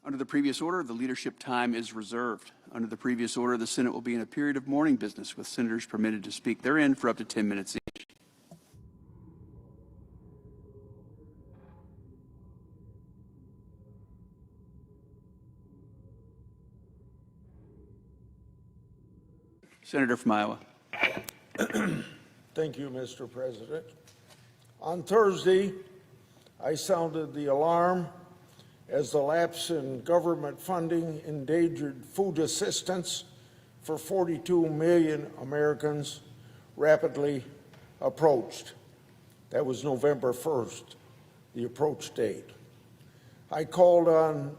Under the previous order, the leadership time is reserved. Under the previous order, the Senate will be in a period of morning business, with senators permitted to speak therein for up to 10 minutes each. Senator from Iowa. Thank you, Mr. President. On Thursday, I sounded the alarm as the lapse in government funding endangered food assistance for 42 million Americans rapidly approached. That was November 1st, the approach date. I called on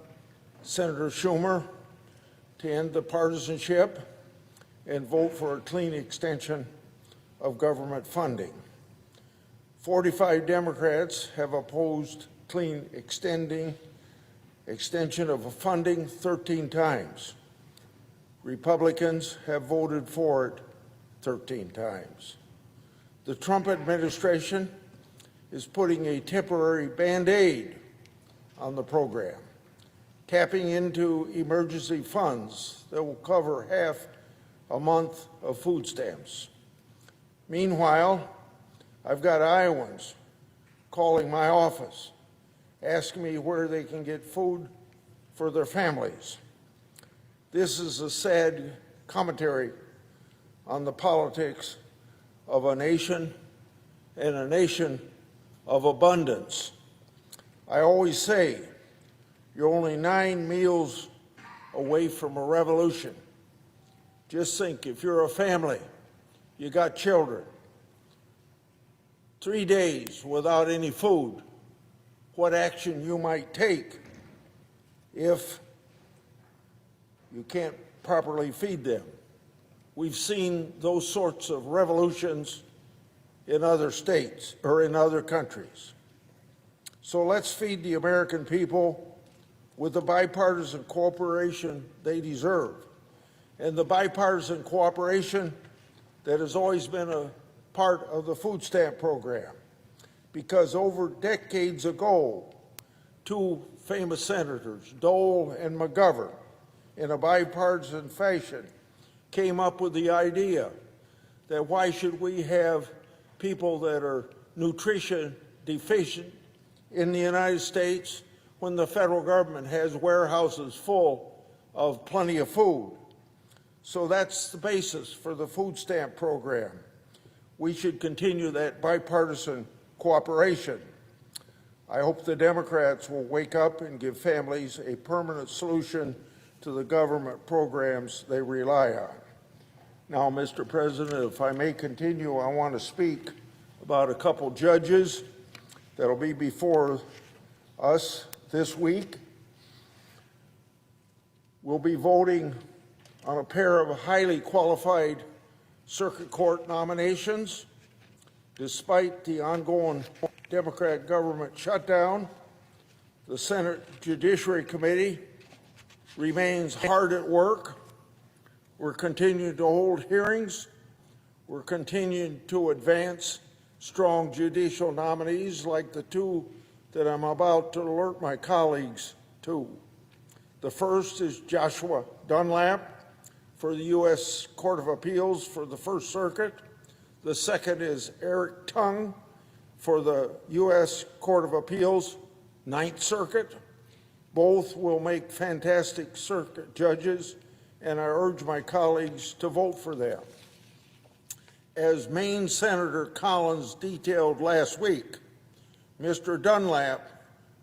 Senator Schumer to end the partisanship and vote for a clean extension of government funding. 45 Democrats have opposed clean extension of funding 13 times. Republicans have voted for it 13 times. The Trump administration is putting a temporary Band-Aid on the program, tapping into emergency funds that will cover half a month of food stamps. Meanwhile, I've got Iowans calling my office, asking me where they can get food for their families. This is a sad commentary on the politics of a nation and a nation of abundance. I always say, you're only 9 meals away from a revolution. Just think, if you're a family, you got children, 3 days without any food, what action you might take if you can't properly feed them. We've seen those sorts of revolutions in other states or in other countries. So let's feed the American people with the bipartisan cooperation they deserve, and the bipartisan cooperation that has always been a part of the food stamp program. Because over decades ago, 2 famous senators, Dole and McGovern, in a bipartisan fashion, came up with the idea that why should we have people that are nutrition deficient in the United States when the federal government has warehouses full of plenty of food? So that's the basis for the food stamp program. We should continue that bipartisan cooperation. I hope the Democrats will wake up and give families a permanent solution to the government programs they rely on. Now, Mr. President, if I may continue, I want to speak about a couple judges that'll be before us this week. We'll be voting on a pair of highly qualified circuit court nominations. Despite the ongoing Democrat government shutdown, the Senate Judiciary Committee remains hard at work. We're continuing to hold hearings. We're continuing to advance strong judicial nominees like the 2 that I'm about to alert my colleagues to. The first is Joshua Dunlap for the U.S. Court of Appeals for the First Circuit. The second is Eric Tung for the U.S. Court of Appeals, Ninth Circuit. Both will make fantastic circuit judges, and I urge my colleagues to vote for them. As Maine Senator Collins detailed last week, Mr. Dunlap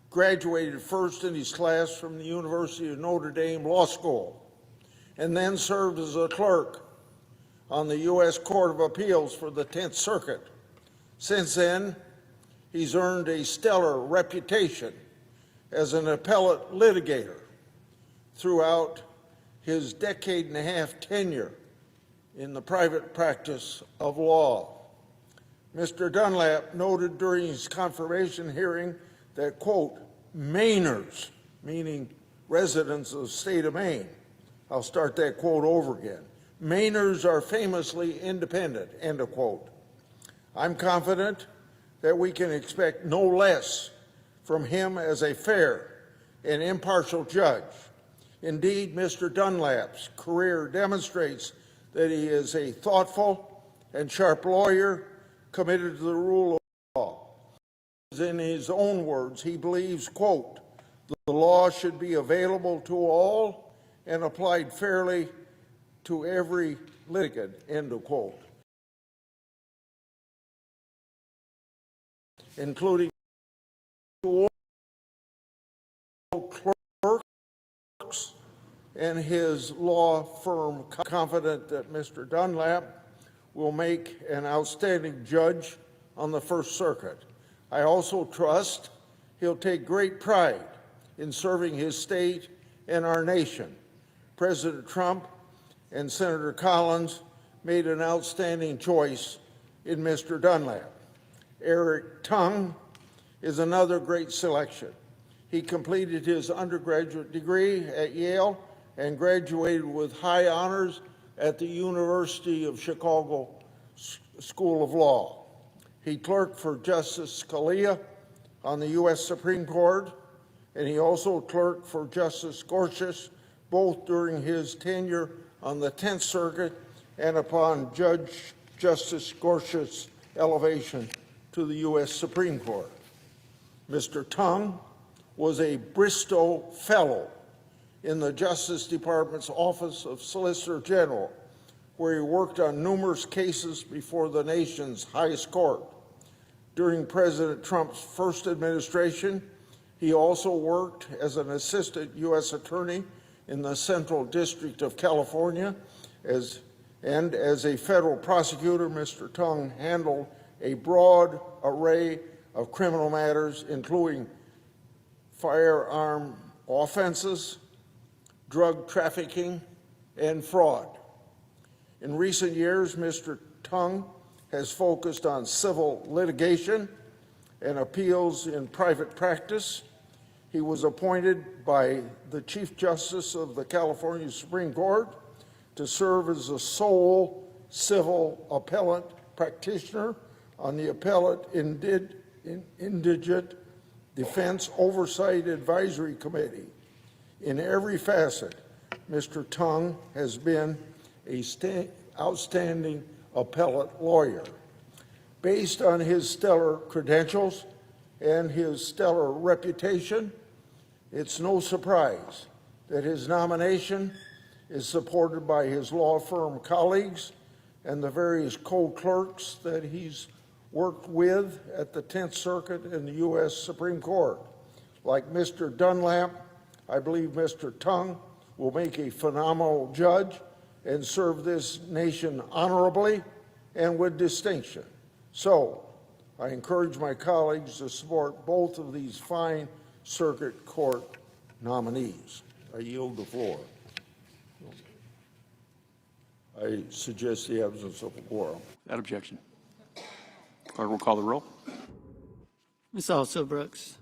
graduated first in his class from the University of Notre Dame Law School and then served as a clerk on the U.S. Court of Appeals for the 10th Circuit. Since then, he's earned a stellar reputation as an appellate litigator throughout his decade-and-a-half tenure in the private practice of law. Mr. Dunlap noted during his confirmation hearing that, quote, Mainers, meaning residents of the state of Maine, I'll start that quote over again, Mainers are famously independent, end of quote. I'm confident that we can expect no less from him as a fair and impartial judge. Indeed, Mr. Dunlap's career demonstrates that he is a thoughtful and sharp lawyer committed to the rule of law. In his own words, he believes, quote, the law should be available to all and applied fairly to every litigant, end of quote, including clerks and his law firm, confident that Mr. Dunlap will make an outstanding judge on the First Circuit. I also trust he'll take great pride in serving his state and our nation. President Trump and Senator Collins made an outstanding choice in Mr. Dunlap. Eric Tung is another great selection. He completed his undergraduate degree at Yale and graduated with high honors at the University of Chicago School of Law. He clerked for Justice Scalia on the U.S. Supreme Court, and he also clerked for Justice Gorsuch, both during his tenure on the 10th Circuit and upon Justice Gorsuch's elevation to the U.S. Supreme Court. Mr. Tung was a Bristow Fellow in the Justice Department's Office of Solicitor General, where he worked on numerous cases before the nation's highest court. During President Trump's first administration, he also worked as an assistant U.S. attorney in the Central District of California. As a federal prosecutor, Mr. Tung handled a broad array of criminal matters, including firearm offenses, drug trafficking, and fraud. In recent years, Mr. Tung has focused on civil litigation and appeals in private practice. He was appointed by the Chief Justice of the California Supreme Court to serve as the sole civil appellate practitioner on the Appellate Indigent Defense Oversight Advisory Committee. In every facet, Mr. Tung has been an outstanding appellate lawyer. Based on his stellar credentials and his stellar reputation, it's no surprise that his nomination is supported by his law firm colleagues and the various co-clerks that he's worked with at the 10th Circuit and the U.S. Supreme Court. Like Mr. Dunlap, I believe Mr. Tung will make a phenomenal judge and serve this nation honorably and with distinction. So, I encourage my colleagues to support both of these fine circuit court nominees. I yield the floor. I suggest the absence of a quorum. Without objection. Clerk will call the roll. Ms. Also Brooks.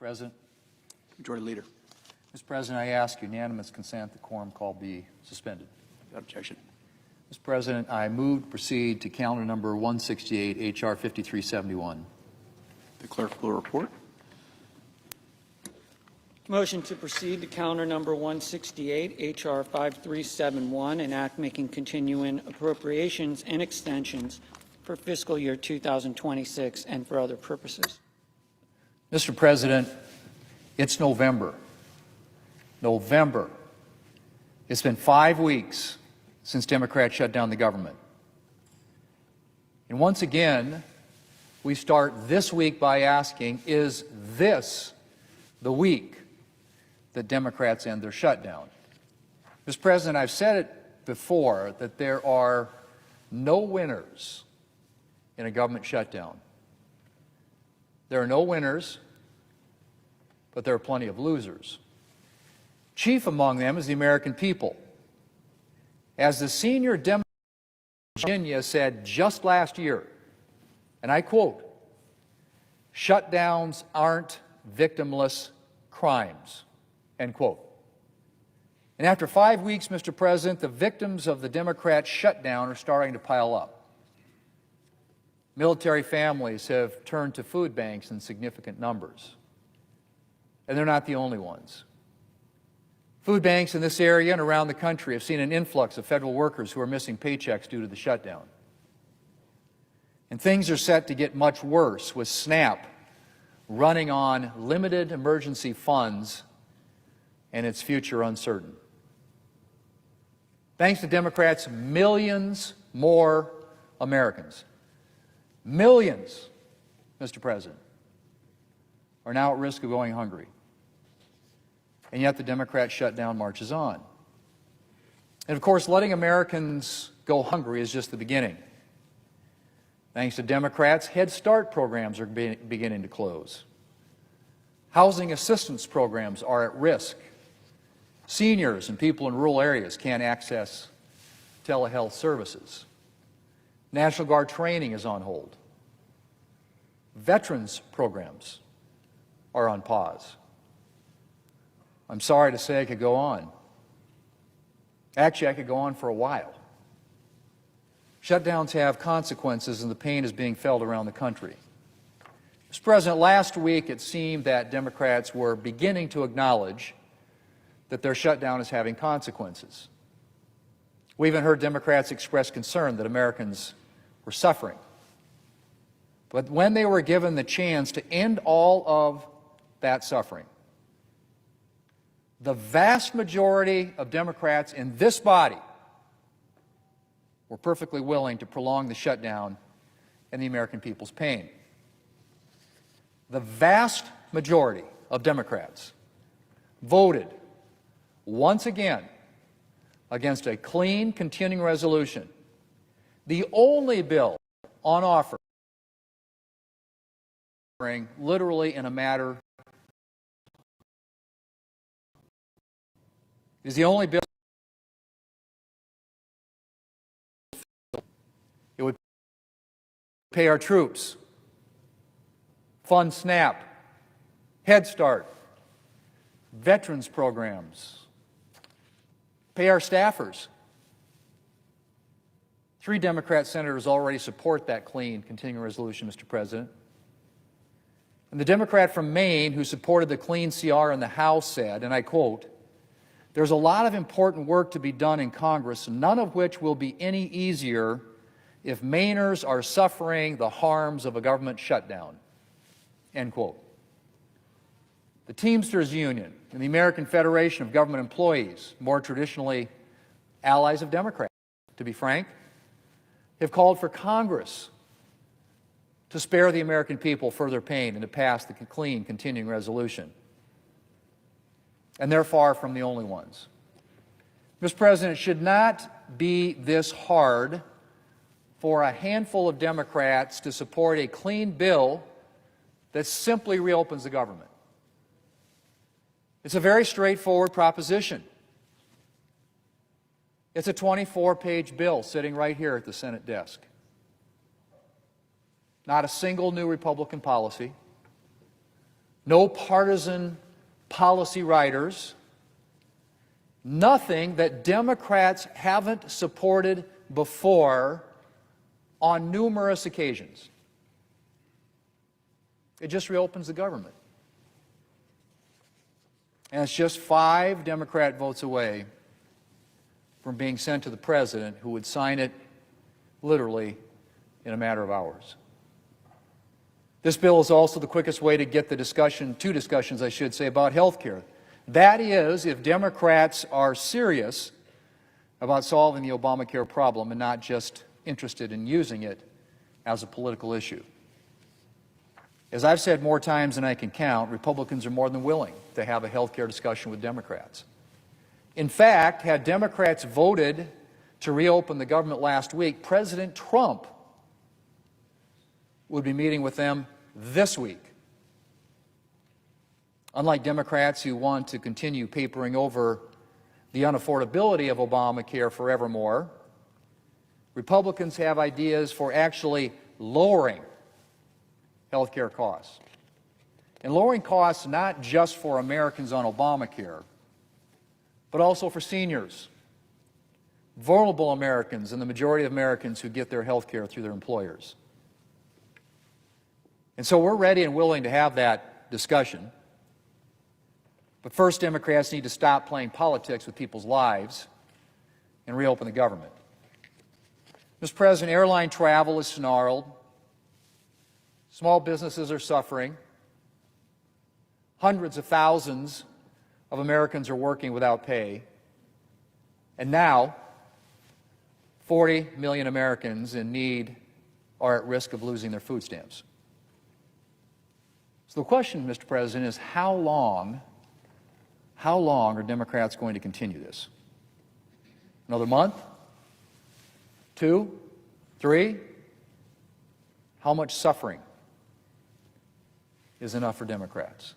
President. Majority Leader. Mr. President, I ask unanimous consent the quorum call be suspended. Without objection. Mr. President, I move to proceed to calendar number 168, H.R. 5371. The clerk will report. Motion to proceed to calendar number 168, H.R. 5371, an act making continuing appropriations and extensions for fiscal year 2026 and for other purposes. Mr. President, it's November. November. It's been 5 weeks since Democrats shut down the government. And once again, we start this week by asking, is this the week that Democrats end their shutdown? Mr. President, I've said it before that there are no winners in a government shutdown. There are no winners, but there are plenty of losers. Chief among them is the American people. As the senior Democrat in Virginia said just last year, and I quote, "Shutdowns aren't victimless crimes," end quote. And after 5 weeks, Mr. President, the victims of the Democrat shutdown are starting to pile up. Military families have turned to food banks in significant numbers. And they're not the only ones. Food banks in this area and around the country have seen an influx of federal workers who are missing paychecks due to the shutdown. And things are set to get much worse with SNAP running on limited emergency funds and its future uncertain. Thanks to Democrats, millions more Americans, millions, Mr. President, are now at risk of going hungry. And yet the Democrat shutdown marches on. And of course, letting Americans go hungry is just the beginning. Thanks to Democrats, Head Start programs are beginning to close. Housing assistance programs are at risk. Seniors and people in rural areas can't access telehealth services. National Guard training is on hold. Veterans programs are on pause. I'm sorry to say I could go on. Actually, I could go on for a while. Shutdowns have consequences, and the pain is being felt around the country. Mr. President, last week it seemed that Democrats were beginning to acknowledge that their shutdown is having consequences. We even heard Democrats express concern that Americans were suffering. But when they were given the chance to end all of that suffering, the vast majority of Democrats in this body were perfectly willing to prolong the shutdown and the American people's pain. The vast majority of Democrats voted once again against a clean continuing resolution, the only bill on offer literally in a matter is the only bill. It would pay our troops, fund SNAP, Head Start, veterans programs, pay our staffers. 3 Democrat senators already support that clean continuing resolution, Mr. President. And the Democrat from Maine who supported the clean CR in the House said, and I quote, "There's a lot of important work to be done in Congress, none of which will be any easier if Mainers are suffering the harms of a government shutdown." End quote. The Teamsters Union and the American Federation of Government Employees, more traditionally allies of Democrats, to be frank, have called for Congress to spare the American people further pain and to pass the clean continuing resolution. And they're far from the only ones. Mr. President, it should not be this hard for a handful of Democrats to support a clean bill that simply reopens the government. It's a very straightforward proposition. It's a 24-page bill sitting right here at the Senate desk. Not a single new Republican policy, no partisan policy writers, nothing that Democrats haven't supported before on numerous occasions. It just reopens the government. And it's just 5 Democrat votes away from being sent to the President, who would sign it literally in a matter of hours. This bill is also the quickest way to get the two discussions, I should say, about health care. That is, if Democrats are serious about solving the Obamacare problem and not just interested in using it as a political issue. As I've said more times than I can count, Republicans are more than willing to have a health care discussion with Democrats. In fact, had Democrats voted to reopen the government last week, President Trump would be meeting with them this week. Unlike Democrats who want to continue papering over the unaffordability of Obamacare forevermore, Republicans have ideas for actually lowering health care costs. And lowering costs not just for Americans on Obamacare, but also for seniors, vulnerable Americans, and the majority of Americans who get their health care through their employers. And so we're ready and willing to have that discussion. But first, Democrats need to stop playing politics with people's lives and reopen the government. Mr. President, airline travel is snarled. Small businesses are suffering. Hundreds of thousands of Americans are working without pay. And now, 40 million Americans in need are at risk of losing their food stamps. So the question, Mr. President, is how long are Democrats going to continue this? Another month? 2? 3? How much suffering is enough for Democrats?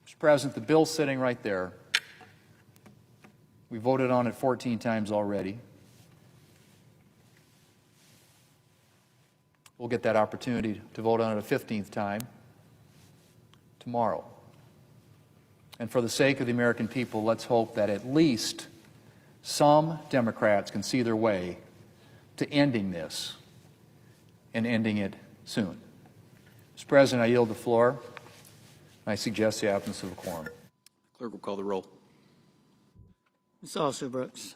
Mr. President, the bill's sitting right there. We voted on it 14 times already. We'll get that opportunity to vote on it a 15th time tomorrow. And for the sake of the American people, let's hope that at least some Democrats can see their way to ending this and ending it soon. Mr. President, I yield the floor. I suggest the absence of a quorum. Clerk will call the roll. Ms. Alsobrooks.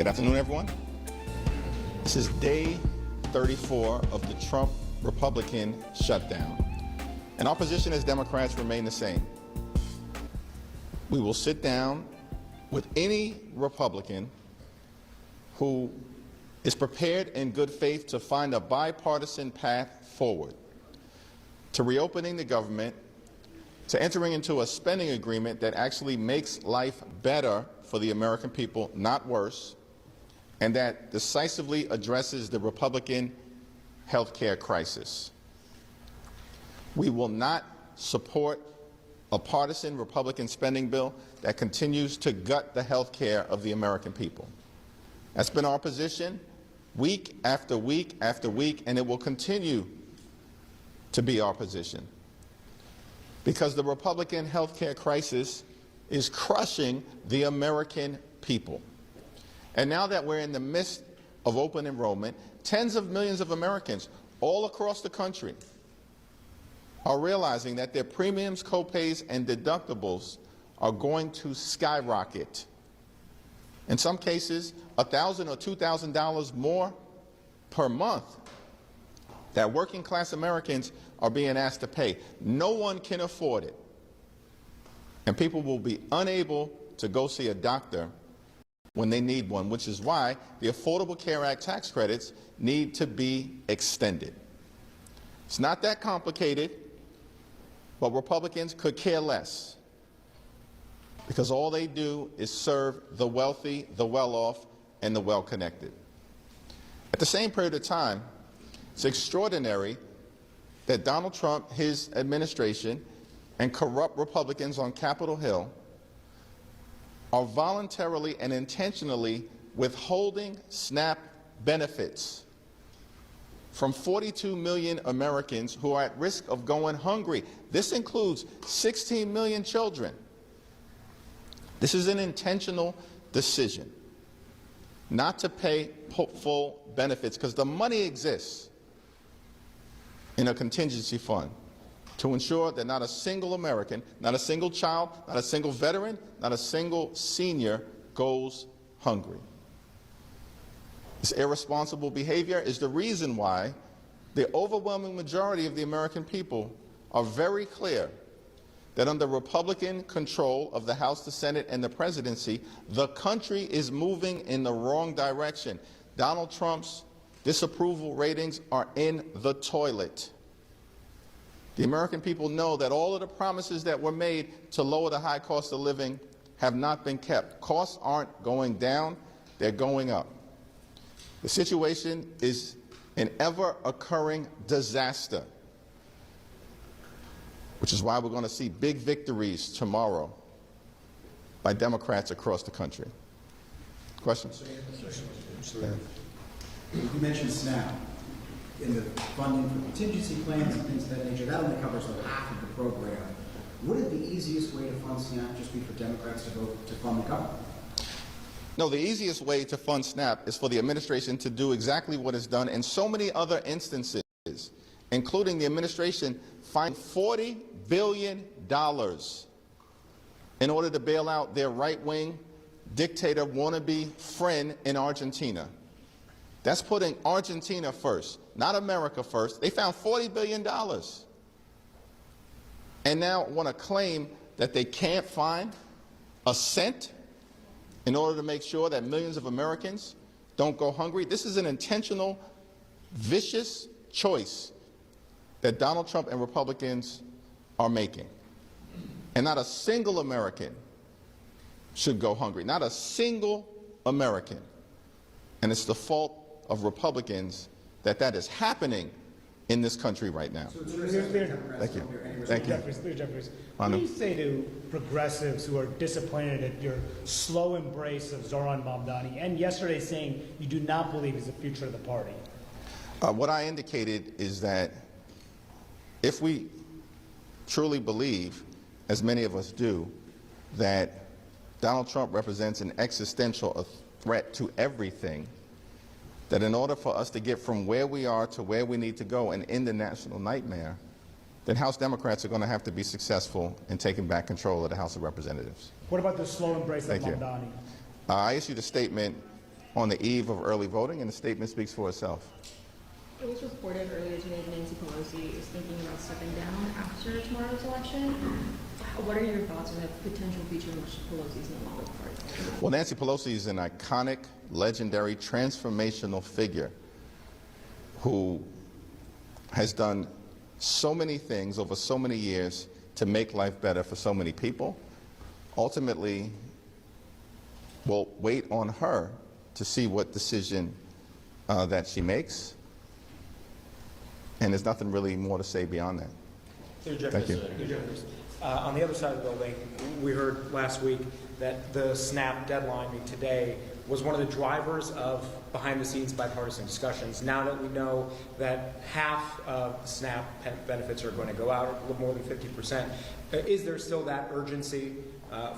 Good afternoon, everyone. This is day 34 of the Trump Republican shutdown. And our position as Democrats remain the same. We will sit down with any Republican who is prepared in good faith to find a bipartisan path forward to reopening the government, to entering into a spending agreement that actually makes life better for the American people, not worse, and that decisively addresses the Republican health care crisis. We will not support a partisan Republican spending bill that continues to gut the health care of the American people. That's been our position week after week after week, and it will continue to be our position. Because the Republican health care crisis is crushing the American people. And now that we're in the midst of open enrollment, tens of millions of Americans all across the country are realizing that their premiums, copays, and deductibles are going to skyrocket. In some cases, $1,000 or $2,000 more per month that working class Americans are being asked to pay. No one can afford it. And people will be unable to go see a doctor when they need one, which is why the Affordable Care Act tax credits need to be extended. It's not that complicated, but Republicans could care less, because all they do is serve the wealthy, the well-off, and the well-connected. At the same period of time, it's extraordinary that Donald Trump, his administration, and corrupt Republicans on Capitol Hill are voluntarily and intentionally withholding SNAP benefits from 42 million Americans who are at risk of going hungry. This includes 16 million children. This is an intentional decision not to pay full benefits, because the money exists in a contingency fund to ensure that not a single American, not a single child, not a single veteran, not a single senior goes hungry. This irresponsible behavior is the reason why the overwhelming majority of the American people are very clear that under Republican control of the House, the Senate, and the presidency, the country is moving in the wrong direction. Donald Trump's disapproval ratings are in the toilet. The American people know that all of the promises that were made to lower the high cost of living have not been kept. Costs aren't going down, they're going up. The situation is an ever-occurring disaster, which is why we're going to see big victories tomorrow by Democrats across the country. Questions? You mentioned SNAP in the funding for contingency plans and things of that nature. That only covers like half of the program. Wouldn't the easiest way to fund SNAP just be for Democrats to vote to fund the government? No, the easiest way to fund SNAP is for the administration to do exactly what it's done in so many other instances, including the administration fined $40 billion in order to bail out their right-wing dictator wannabe friend in Argentina. That's putting Argentina first, not America first. They found $40 billion and now want to claim that they can't find a cent in order to make sure that millions of Americans don't go hungry. This is an intentional, vicious choice that Donald Trump and Republicans are making. And not a single American should go hungry. Not a single American. And it's the fault of Republicans that that is happening in this country right now. Thank you. Thank you. Jeffries, what do you say to progressives who are disappointed at your slow embrace of Zoran Mamdani, and yesterday saying you do not believe he's the future of the party? What I indicated is that if we truly believe, as many of us do, that Donald Trump represents an existential threat to everything, that in order for us to get from where we are to where we need to go and end the national nightmare, then House Democrats are going to have to be successful in taking back control of the House of Representatives. What about the slow embrace of Thank you. Mamdani? I issued a statement on the eve of early voting, and the statement speaks for itself. It was reported earlier today that Nancy Pelosi is thinking about stepping down after tomorrow's election. What are your thoughts on the potential future in which Pelosi is no longer part of it? Well, Nancy Pelosi is an iconic, legendary, transformational figure who has done so many things over so many years to make life better for so many people. Ultimately, we'll wait on her to see what decision that she makes. And there's nothing really more to say beyond that. Thank you. On the other side of the building, we heard last week that the SNAP deadline being today was one of the drivers of behind-the-scenes bipartisan discussions. Now that we know that half of SNAP benefits are going to go out, a little more than 50%, is there still that urgency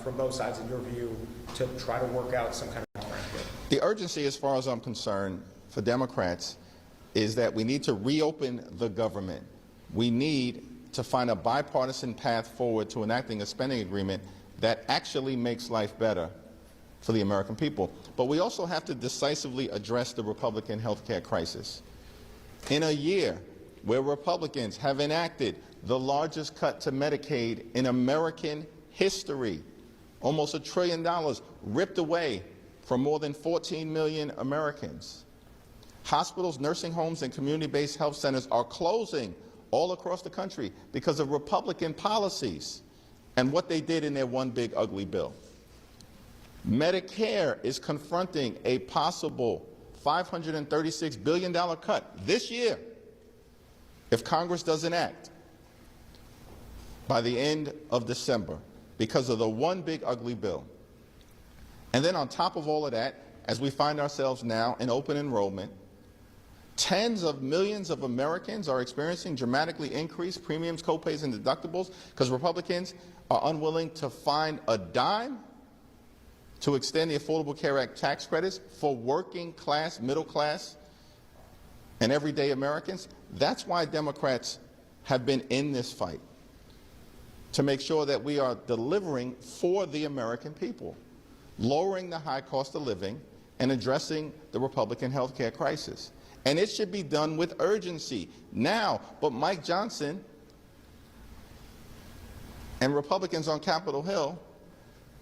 from both sides, in your view, to try to work out some kind of arrangement? The urgency, as far as I'm concerned, for Democrats, is that we need to reopen the government. We need to find a bipartisan path forward to enacting a spending agreement that actually makes life better for the American people. But we also have to decisively address the Republican health care crisis. In a year where Republicans have enacted the largest cut to Medicaid in American history, almost $1 trillion ripped away from more than 14 million Americans. Hospitals, nursing homes, and community-based health centers are closing all across the country because of Republican policies and what they did in their one big ugly bill. Medicare is confronting a possible $536 billion cut this year if Congress doesn't act by the end of December because of the one big ugly bill. And then on top of all of that, as we find ourselves now in open enrollment, tens of millions of Americans are experiencing dramatically increased premiums, copays, and deductibles because Republicans are unwilling to find a dime to extend the Affordable Care Act tax credits for working class, middle class, and everyday Americans. That's why Democrats have been in this fight, to make sure that we are delivering for the American people, lowering the high cost of living and addressing the Republican health care crisis. And it should be done with urgency now. But Mike Johnson and Republicans on Capitol Hill,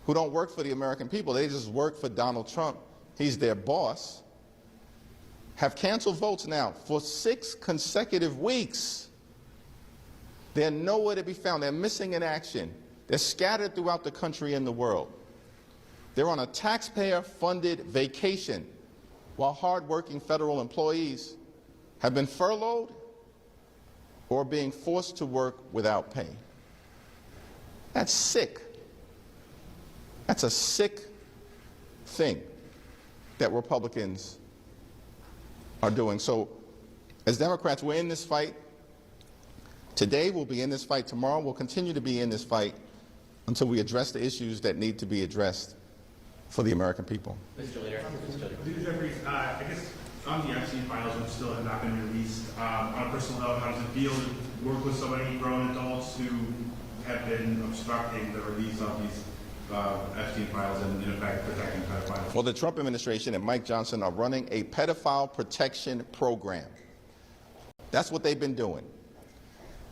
who don't work for the American people, they just work for Donald Trump, he's their boss, have canceled votes now for 6 consecutive weeks. They're nowhere to be found. They're missing in action. They're scattered throughout the country and the world. They're on a taxpayer-funded vacation while hard-working federal employees have been furloughed or being forced to work without pay. That's sick. That's a sick thing that Republicans are doing. So as Democrats, we're in this fight. Today we'll be in this fight. Tomorrow we'll continue to be in this fight until we address the issues that need to be addressed for the American people. Mr. Jeffries, I guess on the Epstein files, which still have not been released, on a personal level, how does it feel to work with so many grown adults who have been obstructing the release of these Epstein files and, in effect, protecting pedophiles? Well, the Trump administration and Mike Johnson are running a pedophile protection program. That's what they've been doing.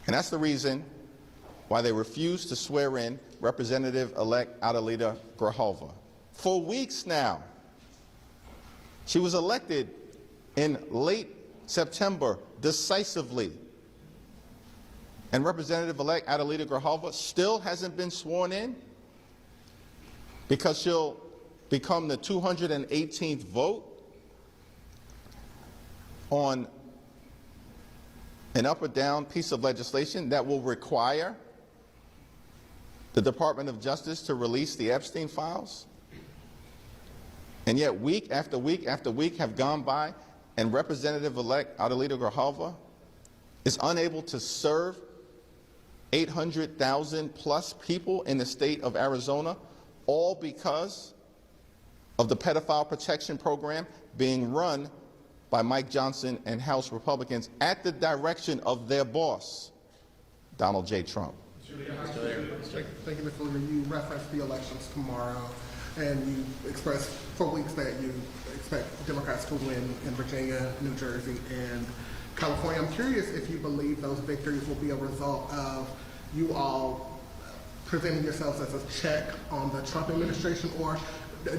And that's the reason why they refused to swear in Representative-elect Adelita Grijalva. For weeks now. She was elected in late September decisively. And Representative-elect Adelita Grijalva still hasn't been sworn in because she'll become the 218th vote on an up or down piece of legislation that will require the Department of Justice to release the Epstein files. And yet week after week after week have gone by and Representative-elect Adelita Grijalva is unable to serve 800,000 plus people in the state of Arizona, all because of the pedophile protection program being run by Mike Johnson and House Republicans at the direction of their boss, Donald J. Trump. Thank you, Mr. Leader. You referenced the elections tomorrow, and you expressed for weeks that you expect Democrats to win in Virginia, New Jersey, and California. I'm curious if you believe those victories will be a result of you all presenting yourselves as a check on the Trump administration, or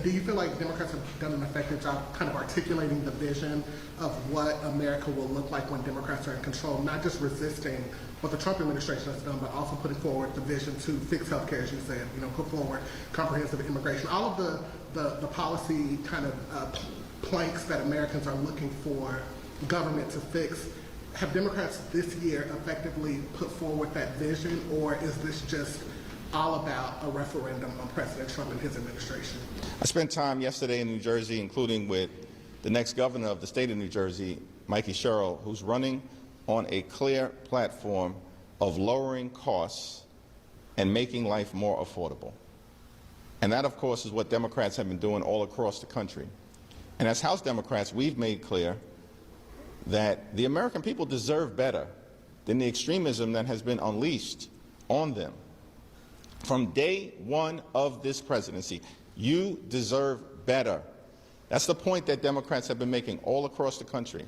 do you feel like Democrats have done an effective job kind of articulating the vision of what America will look like when Democrats are in control, not just resisting what the Trump administration has done, but also putting forward the vision to fix healthcare, as you said, put forward comprehensive immigration, all of the policy kind of planks that Americans are looking for government to fix. Have Democrats this year effectively put forward that vision, or is this just all about a referendum on President Trump and his administration? I spent time yesterday in New Jersey, including with the next governor of the state of New Jersey, Mikey Sherrill, who's running on a clear platform of lowering costs and making life more affordable. And that, of course, is what Democrats have been doing all across the country. And as House Democrats, we've made clear that the American people deserve better than the extremism that has been unleashed on them. From day one of this presidency, you deserve better. That's the point that Democrats have been making all across the country.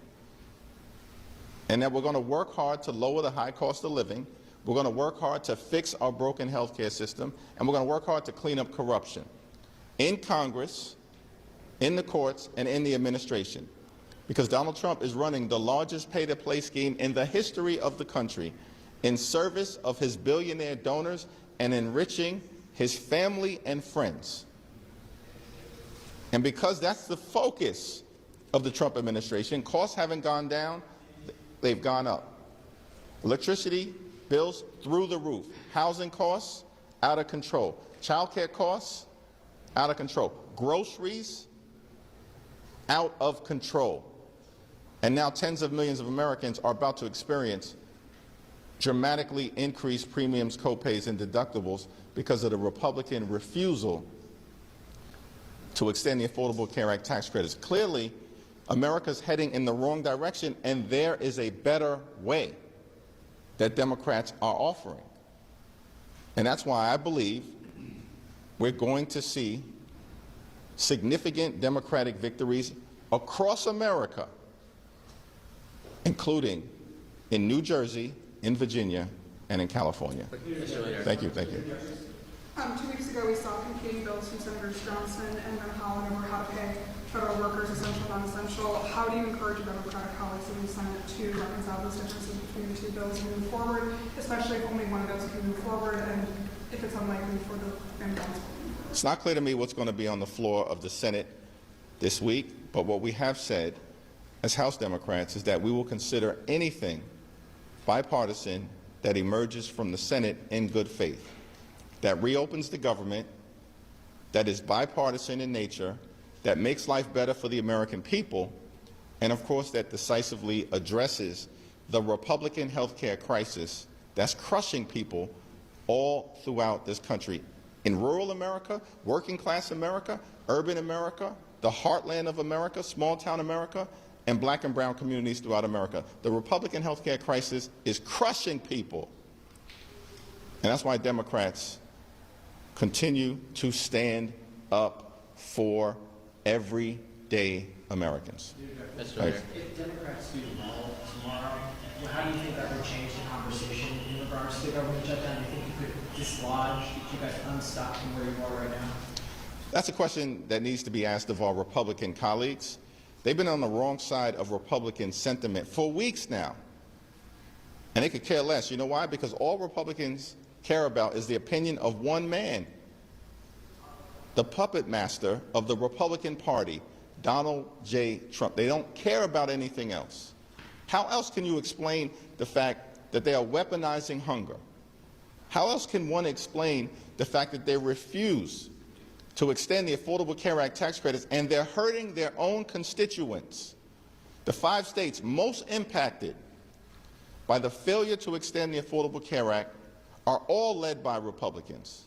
And that we're going to work hard to lower the high cost of living, we're going to work hard to fix our broken health care system, and we're going to work hard to clean up corruption in Congress, in the courts, and in the administration. Because Donald Trump is running the largest pay-to-play scheme in the history of the country in service of his billionaire donors and enriching his family and friends. And because that's the focus of the Trump administration, costs haven't gone down, they've gone up. Electricity bills through the roof. Housing costs, out of control. Child care costs, out of control. Groceries, out of control. And now tens of millions of Americans are about to experience dramatically increased premiums, copays, and deductibles because of the Republican refusal to extend the Affordable Care Act tax credits. Clearly, America's heading in the wrong direction, and there is a better way that Democrats are offering. And that's why I believe we're going to see significant Democratic victories across America, including in New Jersey, in Virginia, and in California. Thank you. Thank you. 2 weeks ago, we saw competing bills from Senators Johnson and Van Hollen over how to pay federal workers essential, non-essential. How do you encourage your Democratic colleagues in the Senate to reconcile those differences between the two bills and move forward, especially if only one of those can move forward and if it's unlikely for the Van Hollen? It's not clear to me what's going to be on the floor of the Senate this week, but what we have said as House Democrats is that we will consider anything bipartisan that emerges from the Senate in good faith, that reopens the government, that is bipartisan in nature, that makes life better for the American people, and of course that decisively addresses the Republican health care crisis that's crushing people all throughout this country. In rural America, working class America, urban America, the heartland of America, small town America, and black and brown communities throughout America. The Republican health care crisis is crushing people. And that's why Democrats continue to stand up for everyday Americans. Right. If Democrats do well tomorrow, how do you think that would change the conversation in regards to the government shutdown? Do you think you could dislodge, you guys unstuck from where you are right now? That's a question that needs to be asked of our Republican colleagues. They've been on the wrong side of Republican sentiment for weeks now. And they could care less. You know why? Because all Republicans care about is the opinion of one man, the puppet master of the Republican Party, Donald J. Trump. They don't care about anything else. How else can you explain the fact that they are weaponizing hunger? How else can one explain the fact that they refuse to extend the Affordable Care Act tax credits, and they're hurting their own constituents? The 5 states most impacted by the failure to extend the Affordable Care Act are all led by Republicans.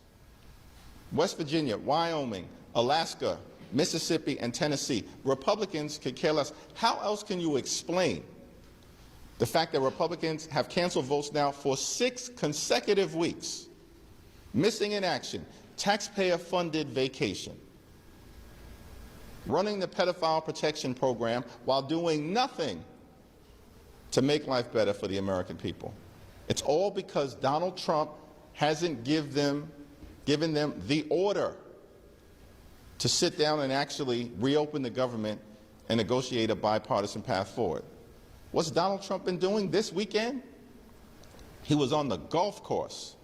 West Virginia, Wyoming, Alaska, Mississippi, and Tennessee. Republicans could care less. How else can you explain the fact that Republicans have canceled votes now for 6 consecutive weeks, missing in action, taxpayer-funded vacation? running the pedophile protection program while doing nothing to make life better for the American people. It's all because Donald Trump hasn't given them the order to sit down and actually reopen the government and negotiate a bipartisan path forward. What's Donald Trump been doing this weekend? He was on the golf course,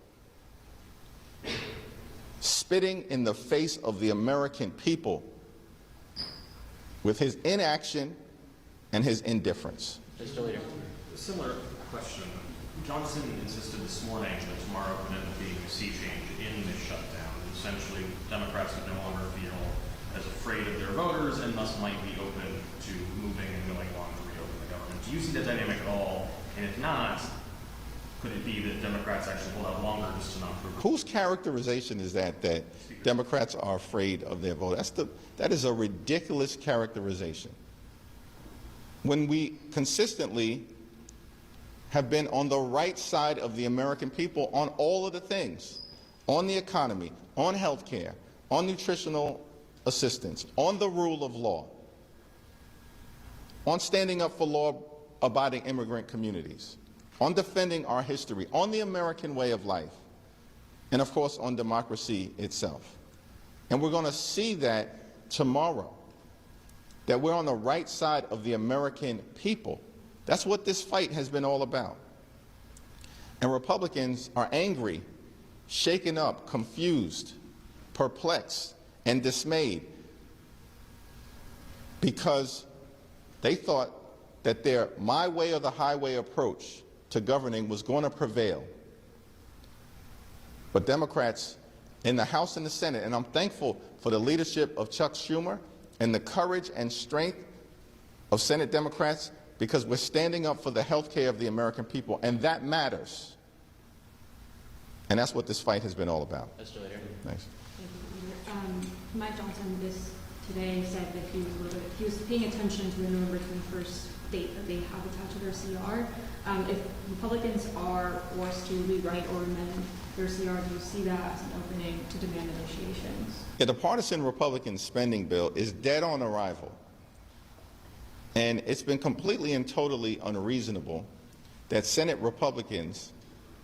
spitting in the face of the American people with his inaction and his indifference. A similar question. Johnson insisted this morning that tomorrow could end up being a sea change in this shutdown. Essentially, Democrats would no longer feel as afraid of their voters and thus might be open to moving and going along to reopen the government. Do you see that dynamic at all? And if not, could it be that Democrats actually hold out longer just to not prove it? Whose characterization is that Democrats are afraid of their vote? That is a ridiculous characterization. When we consistently have been on the right side of the American people on all of the things, on the economy, on health care, on nutritional assistance, on the rule of law, on standing up for law-abiding immigrant communities, on defending our history, on the American way of life, and of course on democracy itself. And we're going to see that tomorrow, that we're on the right side of the American people. That's what this fight has been all about. And Republicans are angry, shaken up, confused, perplexed, and dismayed because they thought that their my way or the highway approach to governing was going to prevail. But Democrats in the House and the Senate, and I'm thankful for the leadership of Chuck Schumer and the courage and strength of Senate Democrats, because we're standing up for the health care of the American people, and that matters. And that's what this fight has been all about. Thanks. Thank you. Mike Johnson today said that he was paying attention to the November 21st date that they have attached to their CR. If Republicans are forced to rewrite or amend their CR, do you see that as an opening to demand negotiations? Yeah, the partisan Republican spending bill is dead on arrival. And it's been completely and totally unreasonable that Senate Republicans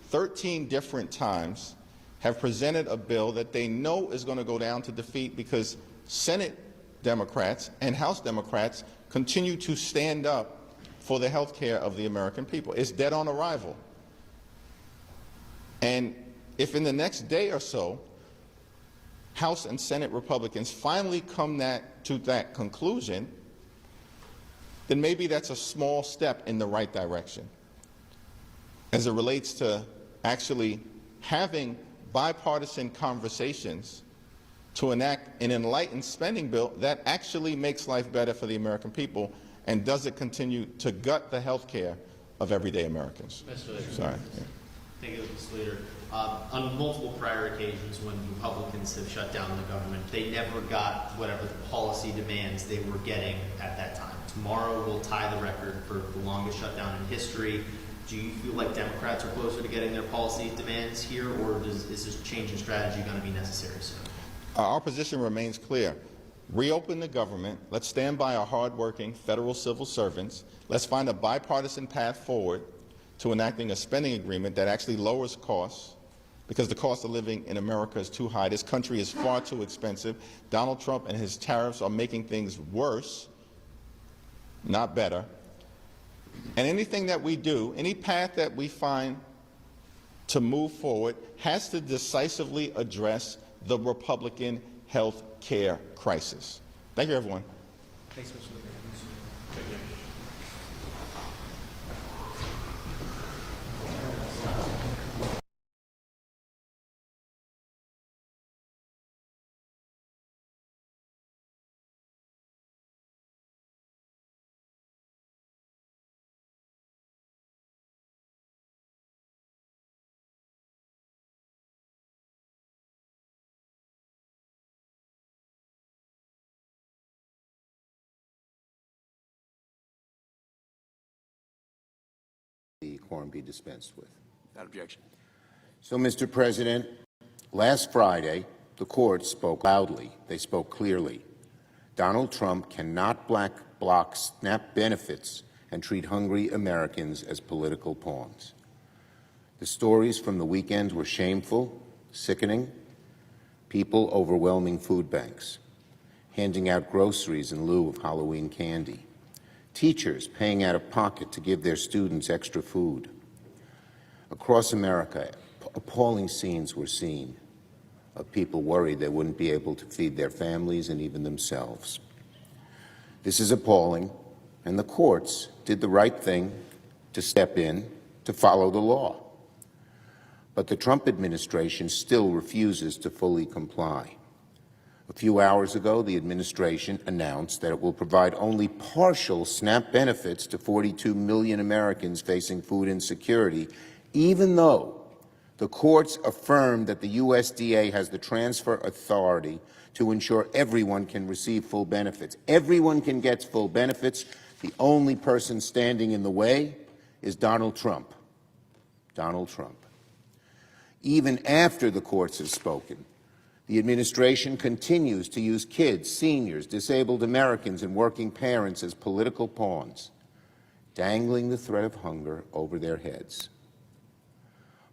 13 different times have presented a bill that they know is going to go down to defeat because Senate Democrats and House Democrats continue to stand up for the health care of the American people. It's dead on arrival. And if in the next day or so, House and Senate Republicans finally come to that conclusion, then maybe that's a small step in the right direction as it relates to actually having bipartisan conversations to enact an enlightened spending bill that actually makes life better for the American people and doesn't continue to gut the health care of everyday Americans. Sorry. Thank you, Mr. Leader. On multiple prior occasions when Republicans have shut down the government, they never got whatever the policy demands they were getting at that time. Tomorrow will tie the record for the longest shutdown in history. Do you feel like Democrats are closer to getting their policy demands here, or is this change in strategy going to be necessary soon? Our position remains clear. Reopen the government. Let's stand by our hardworking federal civil servants. Let's find a bipartisan path forward to enacting a spending agreement that actually lowers costs, because the cost of living in America is too high. This country is far too expensive. Donald Trump and his tariffs are making things worse, not better. And anything that we do, any path that we find to move forward, has to decisively address the Republican health care crisis. Thank you, everyone. Thanks, Mr. Leader. The quorum be dispensed with. Without objection. So, Mr. President, last Friday, the court spoke loudly. They spoke clearly. Donald Trump cannot block SNAP benefits and treat hungry Americans as political pawns. The stories from the weekend were shameful, sickening. People overwhelming food banks, handing out groceries in lieu of Halloween candy, teachers paying out of pocket to give their students extra food. Across America, appalling scenes were seen of people worried they wouldn't be able to feed their families and even themselves. This is appalling, and the courts did the right thing to step in to follow the law. But the Trump administration still refuses to fully comply. A few hours ago, the administration announced that it will provide only partial SNAP benefits to 42 million Americans facing food insecurity, even though the courts affirmed that the USDA has the transfer authority to ensure everyone can receive full benefits. Everyone can get full benefits. The only person standing in the way is Donald Trump. Donald Trump. Even after the courts have spoken, the administration continues to use kids, seniors, disabled Americans, and working parents as political pawns, dangling the threat of hunger over their heads.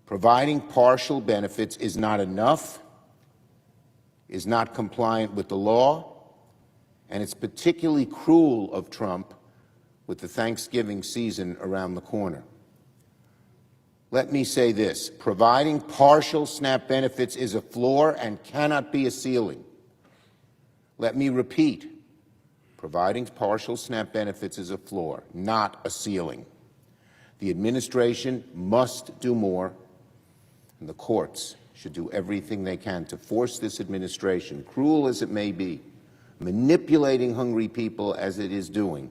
Providing partial benefits is not enough, is not compliant with the law, and it's particularly cruel of Trump with the Thanksgiving season around the corner. Let me say this: providing partial SNAP benefits is a floor and cannot be a ceiling. Let me repeat: providing partial SNAP benefits is a floor, not a ceiling. The administration must do more, and the courts should do everything they can to force this administration, cruel as it may be, manipulating hungry people as it is doing.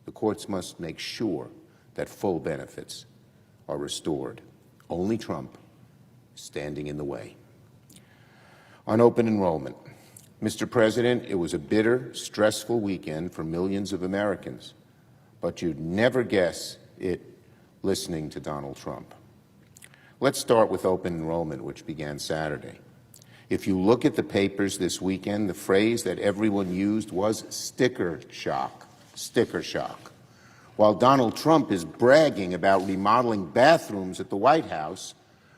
The courts must make sure that full benefits are restored. Only Trump is standing in the way. On open enrollment, Mr. President, it was a bitter, stressful weekend for millions of Americans, but you'd never guess it listening to Donald Trump. Let's start with open enrollment, which began Saturday. If you look at the papers this weekend, the phrase that everyone used was sticker shock. Sticker shock. While Donald Trump is bragging about remodeling bathrooms at the White House,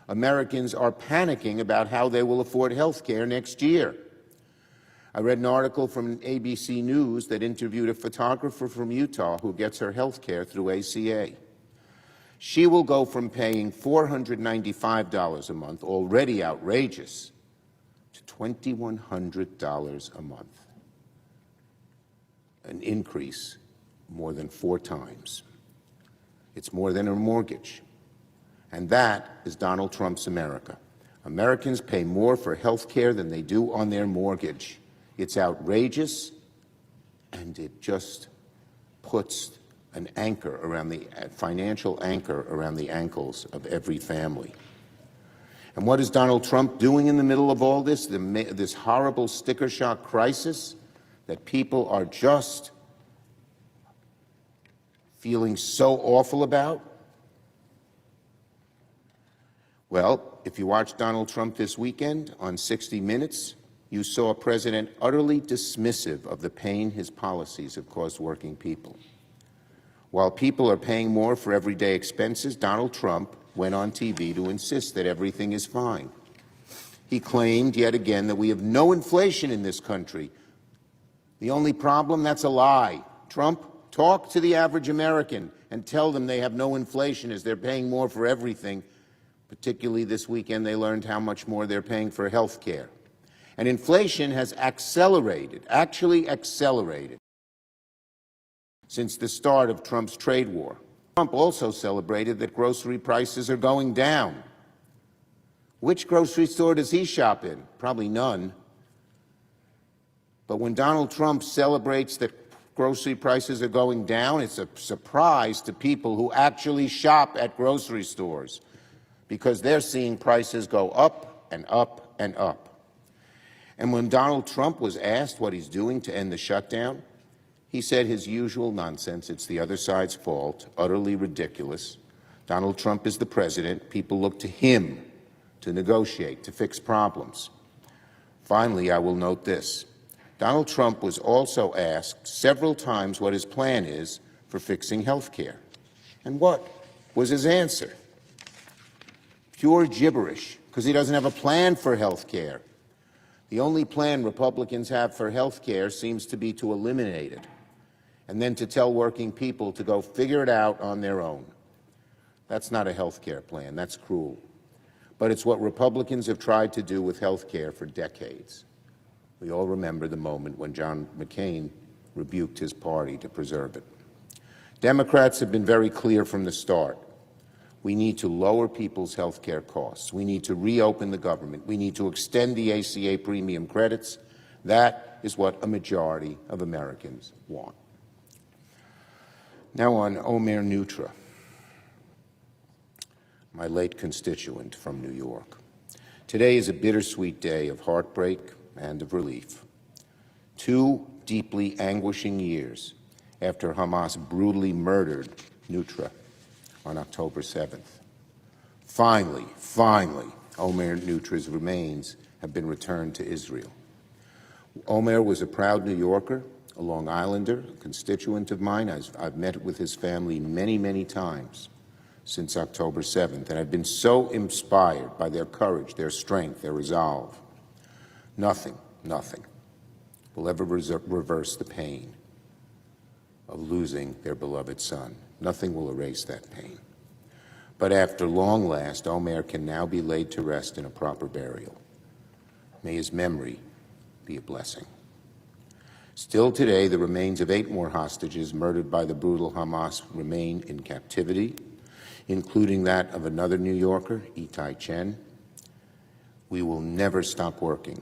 Americans are panicking about how they will afford health care next year. I read an article from ABC News that interviewed a photographer from Utah who gets her health care through ACA. She will go from paying $495 a month, already outrageous, to $2,100 a month, an increase more than 4 times. It's more than a mortgage. And that is Donald Trump's America. Americans pay more for health care than they do on their mortgage. It's outrageous, and it just puts an anchor around the financial anchor around the ankles of every family. And what is Donald Trump doing in the middle of all this, this horrible sticker shock crisis that people are just feeling so awful about? Well, if you watched Donald Trump this weekend on 60 Minutes, you saw a president utterly dismissive of the pain his policies have caused working people. While people are paying more for everyday expenses, Donald Trump went on TV to insist that everything is fine. He claimed yet again that we have no inflation in this country. The only problem? That's a lie. Trump, talk to the average American and tell them they have no inflation as they're paying more for everything. Particularly this weekend, they learned how much more they're paying for health care. And inflation has accelerated, actually accelerated, since the start of Trump's trade war. Trump also celebrated that grocery prices are going down. Which grocery store does he shop in? Probably none. But when Donald Trump celebrates that grocery prices are going down, it's a surprise to people who actually shop at grocery stores, because they're seeing prices go up and up and up. And when Donald Trump was asked what he's doing to end the shutdown, he said his usual nonsense: it's the other side's fault, utterly ridiculous. Donald Trump is the president. People look to him to negotiate, to fix problems. Finally, I will note this. Donald Trump was also asked several times what his plan is for fixing health care. And what was his answer? Pure gibberish, because he doesn't have a plan for health care. The only plan Republicans have for health care seems to be to eliminate it, and then to tell working people to go figure it out on their own. That's not a health care plan. That's cruel. But it's what Republicans have tried to do with health care for decades. We all remember the moment when John McCain rebuked his party to preserve it. Democrats have been very clear from the start. We need to lower people's health care costs. We need to reopen the government. We need to extend the ACA premium credits. That is what a majority of Americans want. Now on Omer Neutra, my late constituent from New York. Today is a bittersweet day of heartbreak and of relief. 2 deeply anguishing years after Hamas brutally murdered Neutra on October 7th. Finally, Omer Neutra's remains have been returned to Israel. Omer was a proud New Yorker, a Long Islander, a constituent of mine. I've met with his family many, many times since October 7th, and I've been so inspired by their courage, their strength, their resolve. Nothing will ever reverse the pain of losing their beloved son. Nothing will erase that pain. But after long last, Omer can now be laid to rest in a proper burial. May his memory be a blessing. Still today, the remains of 8 more hostages murdered by the brutal Hamas remain in captivity, including that of another New Yorker, Itai Chen. We will never stop working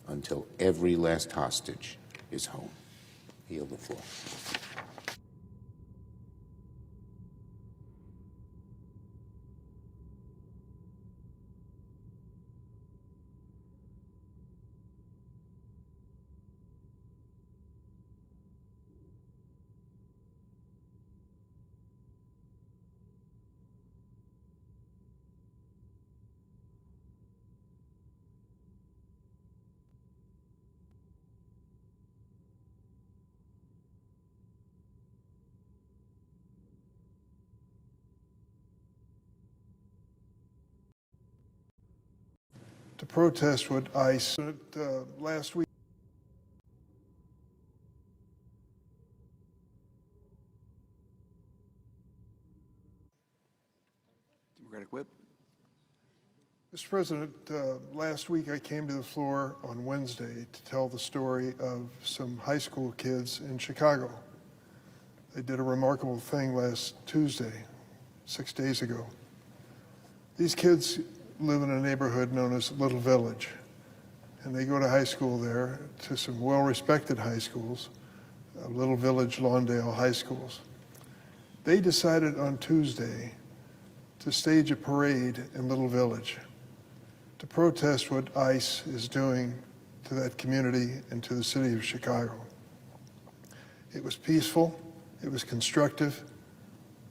until every last hostage is home. I yield the floor. To protest what ICE last week. Democratic Whip. Mr. President, last week I came to the floor on Wednesday to tell the story of some high school kids in Chicago. They did a remarkable thing last Tuesday, 6 days ago. These kids live in a neighborhood known as Little Village, and they go to high school there, to some well-respected high schools, Little Village, Lawndale high schools. They decided on Tuesday to stage a parade in Little Village to protest what ICE is doing to that community and to the city of Chicago. It was peaceful, it was constructive.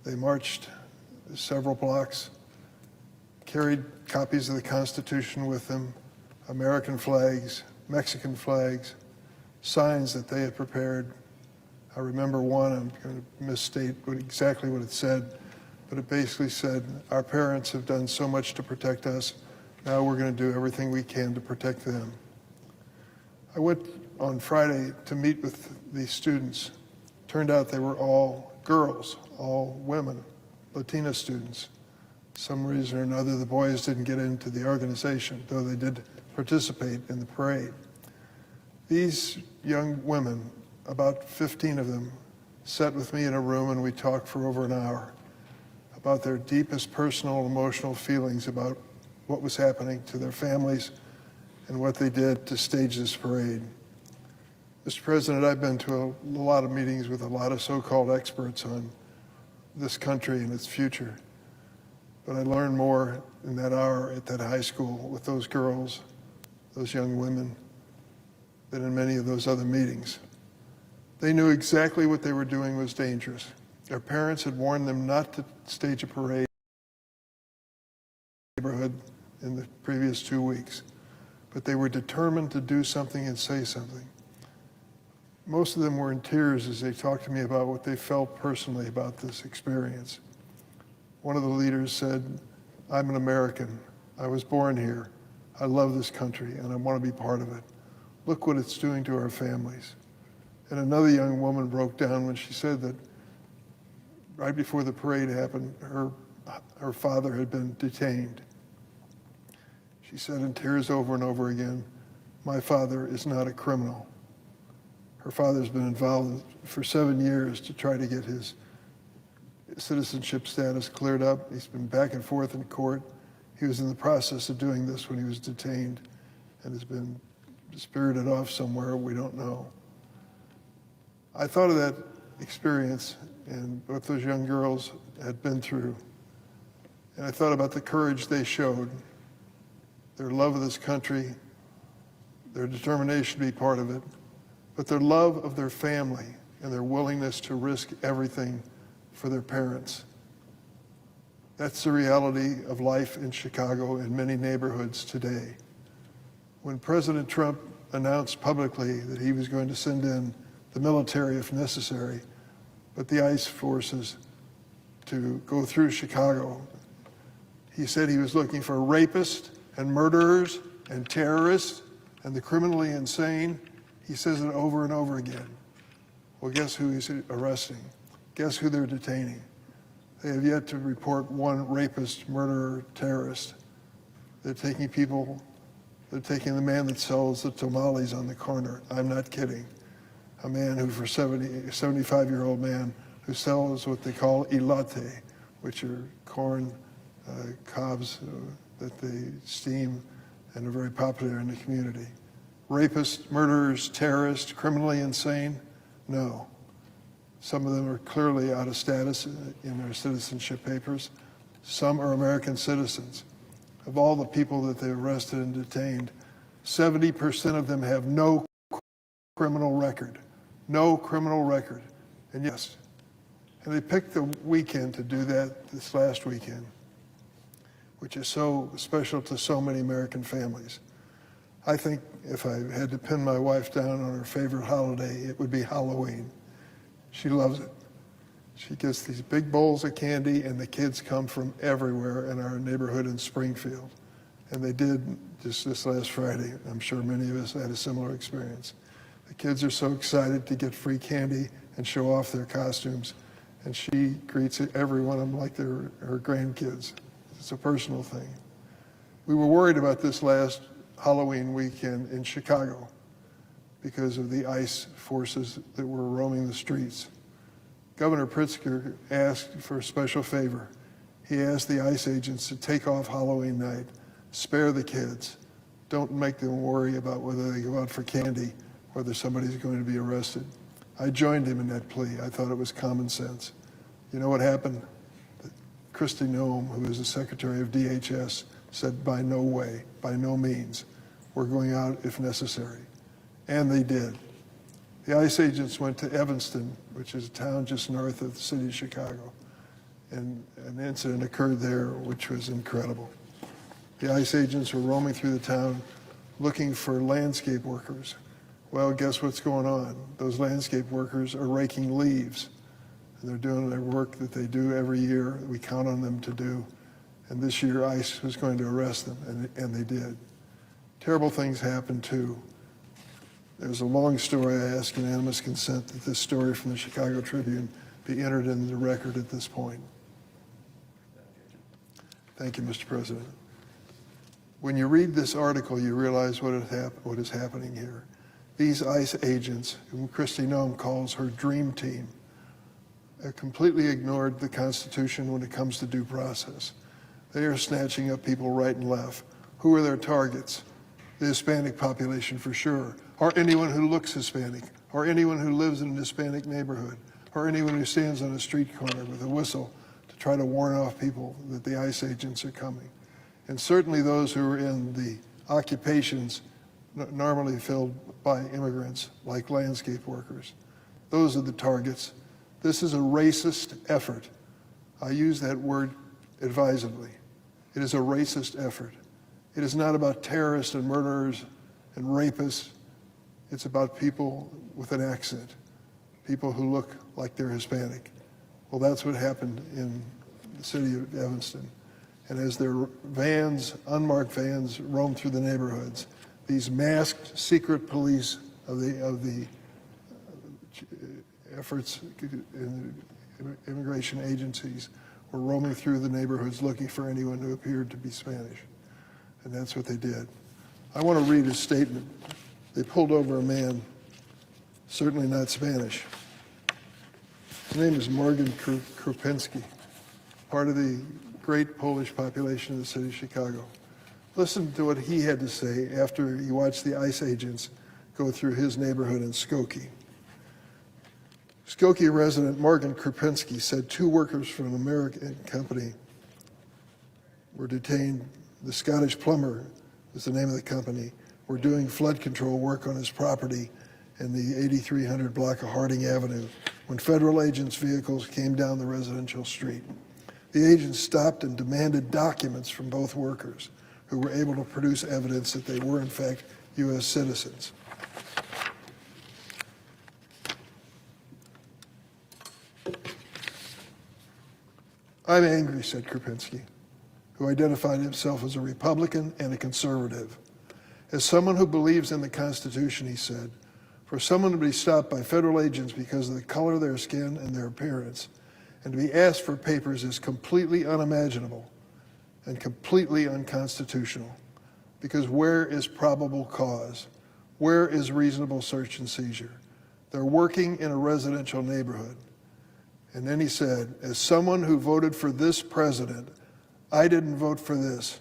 They marched several blocks, carried copies of the Constitution with them, American flags, Mexican flags, signs that they had prepared. I remember one, I'm going to misstate exactly what it said, but it basically said, our parents have done so much to protect us, now we're going to do everything we can to protect them. I went on Friday to meet with these students. Turned out they were all girls, all women, Latina students. Some reason or another, the boys didn't get into the organization, though they did participate in the parade. These young women, about 15 of them, sat with me in a room and we talked for over an hour about their deepest personal and emotional feelings about what was happening to their families and what they did to stage this parade. Mr. President, I've been to a lot of meetings with a lot of so-called experts on this country and its future. But I learned more in that hour at that high school with those girls, those young women, than in many of those other meetings. They knew exactly what they were doing was dangerous. Their parents had warned them not to stage a parade in the neighborhood in the previous 2 weeks. But they were determined to do something and say something. most of them were in tears as they talked to me about what they felt personally about this experience. One of the leaders said, "I'm an American. I was born here. I love this country, and I want to be part of it. Look what it's doing to our families." And another young woman broke down when she said that right before the parade happened, her father had been detained. She said in tears over and over again, "My father is not a criminal." Her father's been involved for 7 years to try to get his citizenship status cleared up. He's been back and forth in court. He was in the process of doing this when he was detained and has been spirited off somewhere we don't know. I thought of that experience and what those young girls had been through. And I thought about the courage they showed, their love of this country, their determination to be part of it, but their love of their family and their willingness to risk everything for their parents. That's the reality of life in Chicago and many neighborhoods today. When President Trump announced publicly that he was going to send in the military if necessary, but the ICE forces to go through Chicago, he said he was looking for rapists and murderers and terrorists and the criminally insane. He says it over and over again. Well, guess who he's arresting? Guess who they're detaining? They have yet to report one rapist, murderer, terrorist. They're taking people, they're taking the man that sells the tamales on the corner. I'm not kidding. A man who, for 75-year-old man, who sells what they call elote, which are corn cobs that they steam and are very popular in the community. Rapists, murderers, terrorists, criminally insane? No. Some of them are clearly out of status in their citizenship papers. Some are American citizens. Of all the people that they arrested and detained, 70% of them have no criminal record. No criminal record. And yes, and they picked the weekend to do that this last weekend, which is so special to so many American families. I think if I had to pin my wife down on her favorite holiday, it would be Halloween. She loves it. She gets these big bowls of candy, and the kids come from everywhere in our neighborhood in Springfield. And they did just this last Friday. I'm sure many of us had a similar experience. The kids are so excited to get free candy and show off their costumes. And she greets every one of them like they're her grandkids. It's a personal thing. We were worried about this last Halloween weekend in Chicago because of the ICE forces that were roaming the streets. Governor Pritzker asked for a special favor. He asked the ICE agents to take off Halloween night, spare the kids. Don't make them worry about whether they go out for candy, whether somebody's going to be arrested. I joined him in that plea. I thought it was common sense. You know what happened? Kristi Noem, who is the Secretary of DHS, said, by no way, by no means, we're going out if necessary. And they did. The ICE agents went to Evanston, which is a town just north of the city of Chicago, and an incident occurred there which was incredible. The ICE agents were roaming through the town looking for landscape workers. Well, guess what's going on? Those landscape workers are raking leaves, and they're doing their work that they do every year. We count on them to do. And this year, ICE was going to arrest them, and they did. Terrible things happened, too. There's a long story. I ask unanimous consent that this story from the Chicago Tribune be entered into the record at this point. Thank you, Mr. President. When you read this article, you realize what is happening here. These ICE agents, whom Kristi Noem calls her dream team, have completely ignored the Constitution when it comes to due process. They are snatching up people right and left. Who are their targets? The Hispanic population, for sure, or anyone who looks Hispanic, or anyone who lives in a Hispanic neighborhood, or anyone who stands on a street corner with a whistle to try to warn off people that the ICE agents are coming. And certainly those who are in the occupations normally filled by immigrants, like landscape workers. Those are the targets. This is a racist effort. I use that word advisedly. It is a racist effort. It is not about terrorists and murderers and rapists. It's about people with an accent, people who look like they're Hispanic. Well, that's what happened in the city of Evanston. And as their vans, unmarked vans, roamed through the neighborhoods, these masked secret police of the efforts in the immigration agencies were roaming through the neighborhoods looking for anyone who appeared to be Spanish. And that's what they did. I want to read a statement. They pulled over a man, certainly not Spanish. His name is Morgan Krupinski, part of the great Polish population of the city of Chicago. Listen to what he had to say after he watched the ICE agents go through his neighborhood in Skokie. Skokie resident Morgan Krupinski said 2 workers from an American company were detained. The Scottish Plumber is the name of the company, were doing flood control work on his property in the 8300 block of Harding Avenue when federal agents' vehicles came down the residential street. The agents stopped and demanded documents from both workers, who were able to produce evidence that they were in fact U.S. citizens. I'm angry, said Krupinski, who identified himself as a Republican and a conservative. As someone who believes in the Constitution, he said, for someone to be stopped by federal agents because of the color of their skin and their appearance, and to be asked for papers is completely unimaginable and completely unconstitutional. Because where is probable cause? Where is reasonable search and seizure? They're working in a residential neighborhood. And then he said, as someone who voted for this president, I didn't vote for this.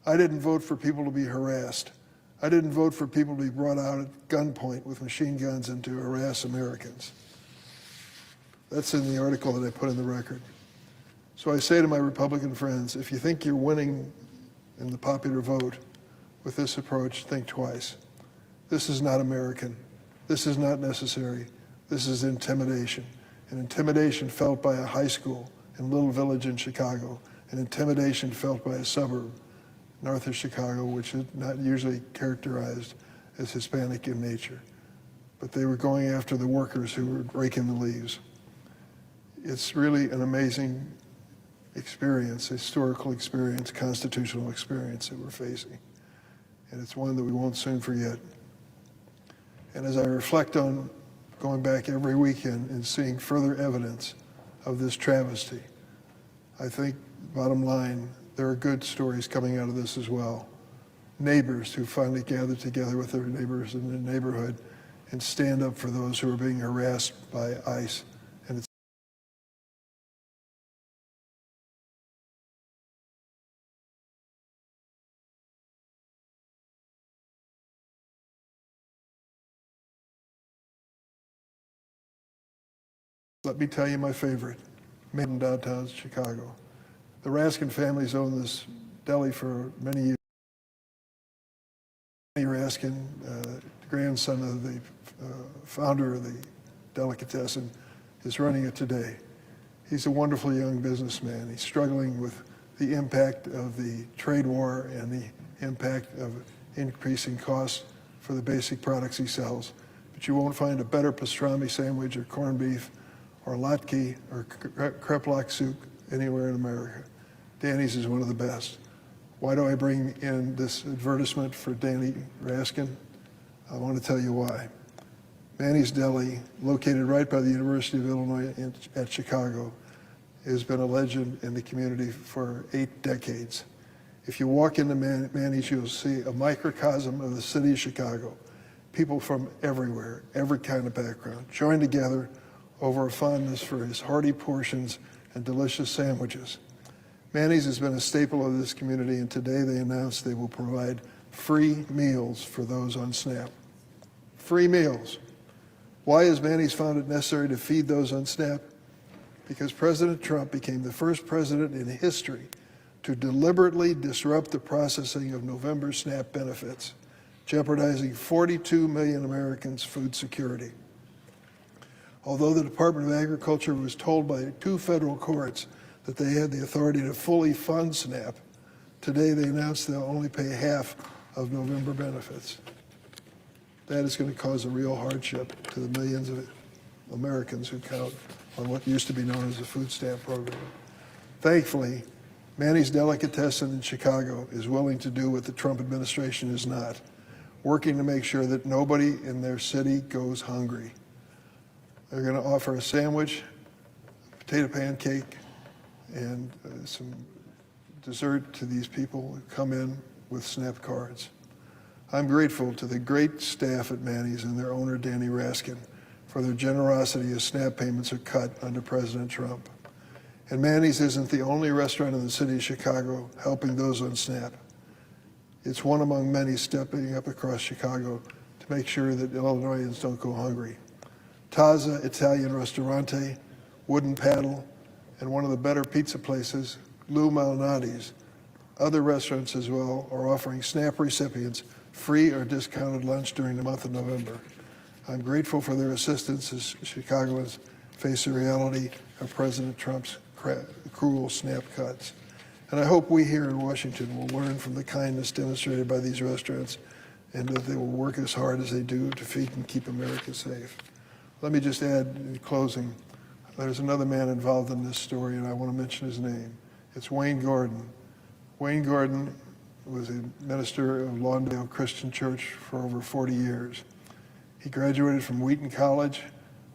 I didn't vote for people to be harassed. I didn't vote for people to be brought out at gunpoint with machine guns and to harass Americans. That's in the article that I put in the record. So I say to my Republican friends, if you think you're winning in the popular vote with this approach, think twice. This is not American. This is not necessary. This is intimidation. An intimidation felt by a high school in a little village in Chicago, an intimidation felt by a suburb north of Chicago, which is not usually characterized as Hispanic in nature. But they were going after the workers who were raking the leaves. It's really an amazing experience, historical experience, constitutional experience that we're facing. And it's one that we won't soon forget. And as I reflect on going back every weekend and seeing further evidence of this travesty, I think, bottom line, there are good stories coming out of this as well. Neighbors who finally gather together with their neighbors in the neighborhood and stand up for those who are being harassed by ICE. And it's let me tell you my favorite, made in downtown Chicago. The Raskin families owned this deli for many years. Raskin, the grandson of the founder of the delicatessen, is running it today. He's a wonderful young businessman. He's struggling with the impact of the trade war and the impact of increasing costs for the basic products he sells. But you won't find a better pastrami sandwich or corned beef or latke or kreplach soup anywhere in America. Danny's is one of the best. Why do I bring in this advertisement for Danny Raskin? I want to tell you why. Manny's Deli, located right by the University of Illinois at Chicago, has been a legend in the community for 8 decades. If you walk into Manny's, you'll see a microcosm of the city of Chicago. People from everywhere, every kind of background, joined together over a fondness for his hearty portions and delicious sandwiches. Manny's has been a staple of this community, and today they announced they will provide free meals for those on SNAP. Free meals. Why has Manny's found it necessary to feed those on SNAP? Because President Trump became the first president in history to deliberately disrupt the processing of November SNAP benefits, jeopardizing 42 million Americans' food security. Although the Department of Agriculture was told by 2 federal courts that they had the authority to fully fund SNAP, today they announced they'll only pay half of November benefits. That is going to cause a real hardship to the millions of Americans who count on what used to be known as the food stamp program. Thankfully, Manny's Delicatessen in Chicago is willing to do what the Trump administration is not, working to make sure that nobody in their city goes hungry. They're going to offer a sandwich, a potato pancake, and some dessert to these people who come in with SNAP cards. I'm grateful to the great staff at Manny's and their owner, Danny Raskin, for their generosity as SNAP payments are cut under President Trump. And Manny's isn't the only restaurant in the city of Chicago helping those on SNAP. It's one among many stepping up across Chicago to make sure that Illinoisans don't go hungry. Taza Italian Ristorante, Wooden Paddle, and one of the better pizza places, Lou Malnati's, other restaurants as well, are offering SNAP recipients free or discounted lunch during the month of November. I'm grateful for their assistance as Chicagoans face the reality of President Trump's cruel SNAP cuts. And I hope we here in Washington will learn from the kindness demonstrated by these restaurants and that they will work as hard as they do to feed and keep America safe. Let me just add in closing, there's another man involved in this story, and I want to mention his name. It's Wayne Gordon. Wayne Gordon was a minister of Lawndale Christian Church for over 40 years. He graduated from Wheaton College,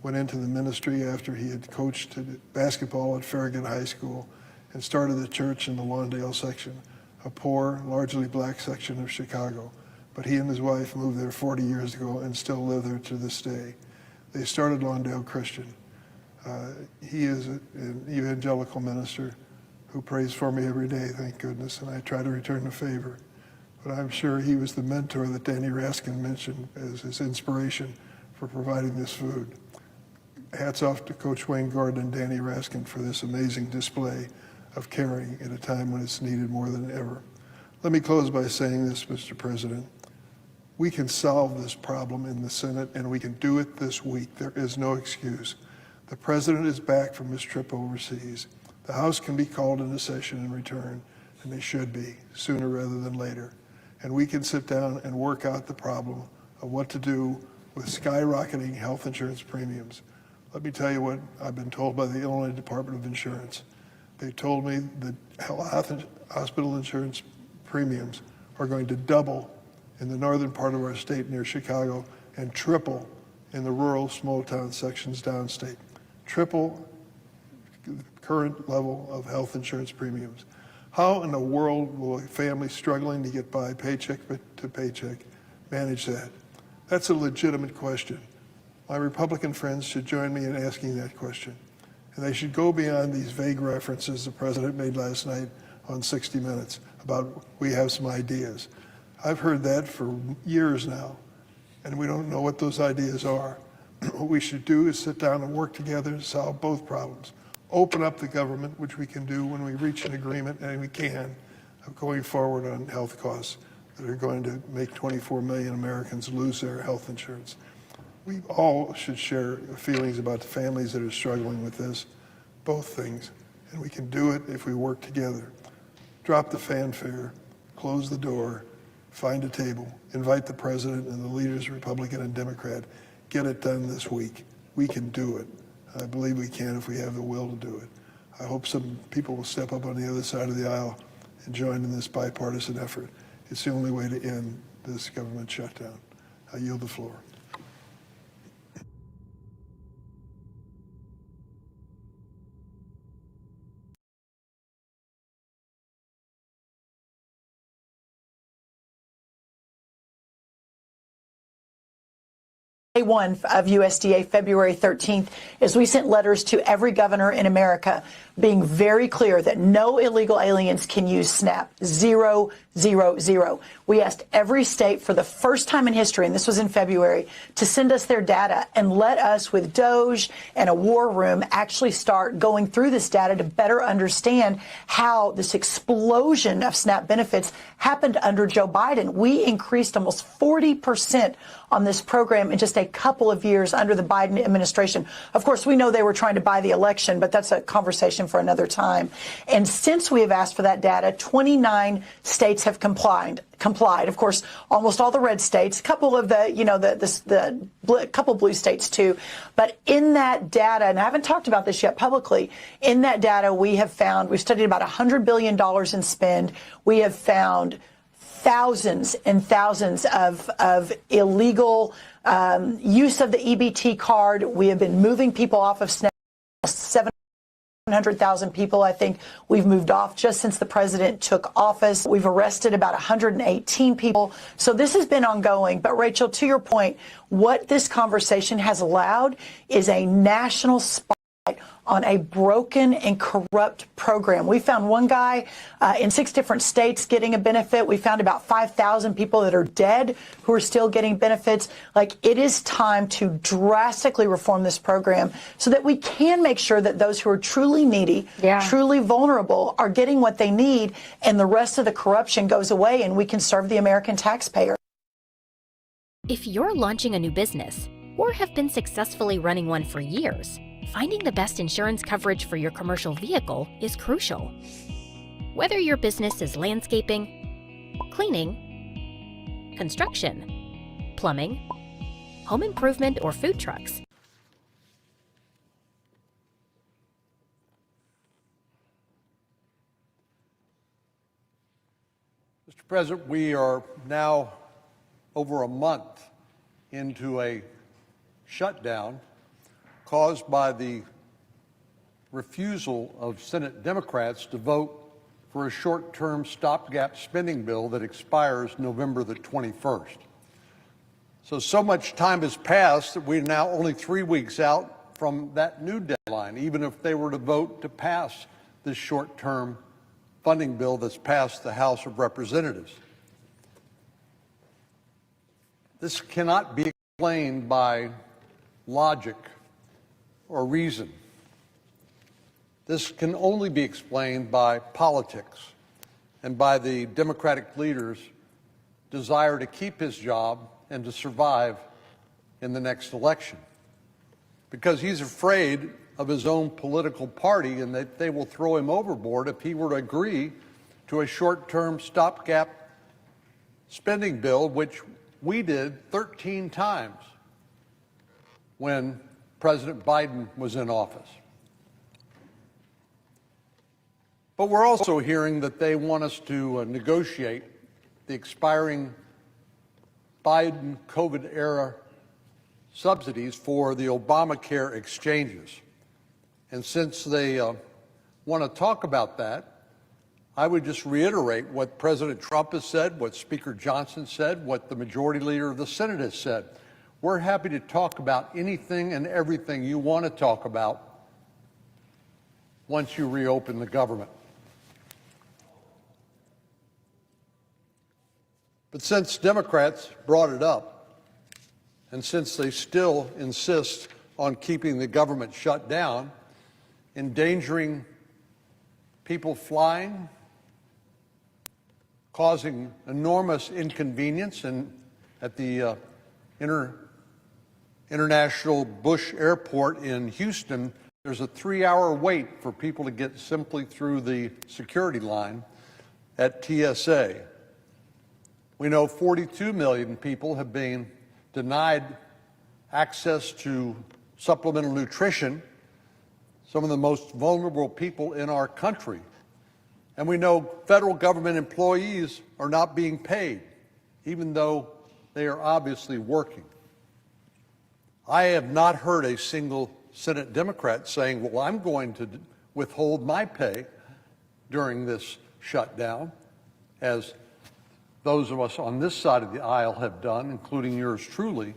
went into the ministry after he had coached basketball at Farragut High School, and started the church in the Lawndale section, a poor, largely black section of Chicago. But he and his wife moved there 40 years ago and still live there to this day. They started Lawndale Christian. He is an evangelical minister who prays for me every day, thank goodness, and I try to return the favor. But I'm sure he was the mentor that Danny Raskin mentioned as his inspiration for providing this food. Hats off to Coach Wayne Gordon and Danny Raskin for this amazing display of caring at a time when it's needed more than ever. Let me close by saying this, Mr. President. We can solve this problem in the Senate, and we can do it this week. There is no excuse. The President is back from his trip overseas. The House can be called into session and return, and they should be, sooner rather than later. And we can sit down and work out the problem of what to do with skyrocketing health insurance premiums. Let me tell you what I've been told by the Illinois Department of Insurance. They told me that hospital insurance premiums are going to double in the northern part of our state near Chicago and triple in the rural small town sections downstate. Triple the current level of health insurance premiums. How in the world will a family struggling to get by paycheck to paycheck manage that? That's a legitimate question. My Republican friends should join me in asking that question. And they should go beyond these vague references the President made last night on 60 Minutes about we have some ideas. I've heard that for years now, and we don't know what those ideas are. What we should do is sit down and work together to solve both problems. Open up the government, which we can do when we reach an agreement, and we can, of going forward on health costs that are going to make 24 million Americans lose their health insurance. We all should share feelings about the families that are struggling with this, both things, and we can do it if we work together. Drop the fanfare, close the door, find a table, invite the President and the leaders, Republican and Democrat, get it done this week. We can do it. I believe we can if we have the will to do it. I hope some people will step up on the other side of the aisle and join in this bipartisan effort. It's the only way to end this government shutdown. I yield the floor. Day one of USDA, February 13th, is we sent letters to every governor in America being very clear that no illegal aliens can use SNAP. 0, 0, 0. We asked every state for the first time in history, and this was in February, to send us their data and let us, with DOJ and a war room, actually start going through this data to better understand how this explosion of SNAP benefits happened under Joe Biden. We increased almost 40% on this program in just a couple of years under the Biden administration. Of course, we know they were trying to buy the election, but that's a conversation for another time. And since we have asked for that data, 29 states have complied. complied. Of course, almost all the red states, a couple of the couple blue states too. But in that data, and I haven't talked about this yet publicly, in that data we've studied about $100 billion in spend. We have found thousands and thousands of illegal use of the EBT card. We have been moving people off of SNAP. 700,000 people, I think, we've moved off just since the president took office. We've arrested about 118 people. So this has been ongoing. But Rachel, to your point, what this conversation has allowed is a national spotlight on a broken and corrupt program. We found one guy in 6 different states getting a benefit. We found about 5,000 people that are dead who are still getting benefits. Like, it is time to drastically reform this program so that we can make sure that those who are truly needy, truly vulnerable, are getting what they need, and the rest of the corruption goes away and we can serve the American taxpayer. If you're launching a new business or have been successfully running one for years, finding the best insurance coverage for your commercial vehicle is crucial. Whether your business is landscaping, cleaning, construction, plumbing, home improvement, or food trucks, Mr. President, we are now over a month into a shutdown caused by the refusal of Senate Democrats to vote for a short-term stopgap spending bill that expires November the 21st. So much time has passed that we're now only 3 weeks out from that new deadline, even if they were to vote to pass this short-term funding bill that's passed the House of Representatives. This cannot be explained by logic or reason. This can only be explained by politics and by the Democratic leader's desire to keep his job and to survive in the next election. Because he's afraid of his own political party and that they will throw him overboard if he were to agree to a short-term stopgap spending bill, which we did 13 times when President Biden was in office. But we're also hearing that they want us to negotiate the expiring Biden COVID-era subsidies for the Obamacare exchanges. And since they want to talk about that, I would just reiterate what President Trump has said, what Speaker Johnson said, what the Majority Leader of the Senate has said. We're happy to talk about anything and everything you want to talk about once you reopen the government. But since Democrats brought it up, and since they still insist on keeping the government shut down, endangering people flying, causing enormous inconvenience at the International Bush Airport in Houston, there's a 3-hour wait for people to get simply through the security line at TSA. We know 42 million people have been denied access to supplemental nutrition, some of the most vulnerable people in our country. And we know federal government employees are not being paid, even though they are obviously working. I have not heard a single Senate Democrat saying, well, I'm going to withhold my pay during this shutdown, as those of us on this side of the aisle have done, including yours truly.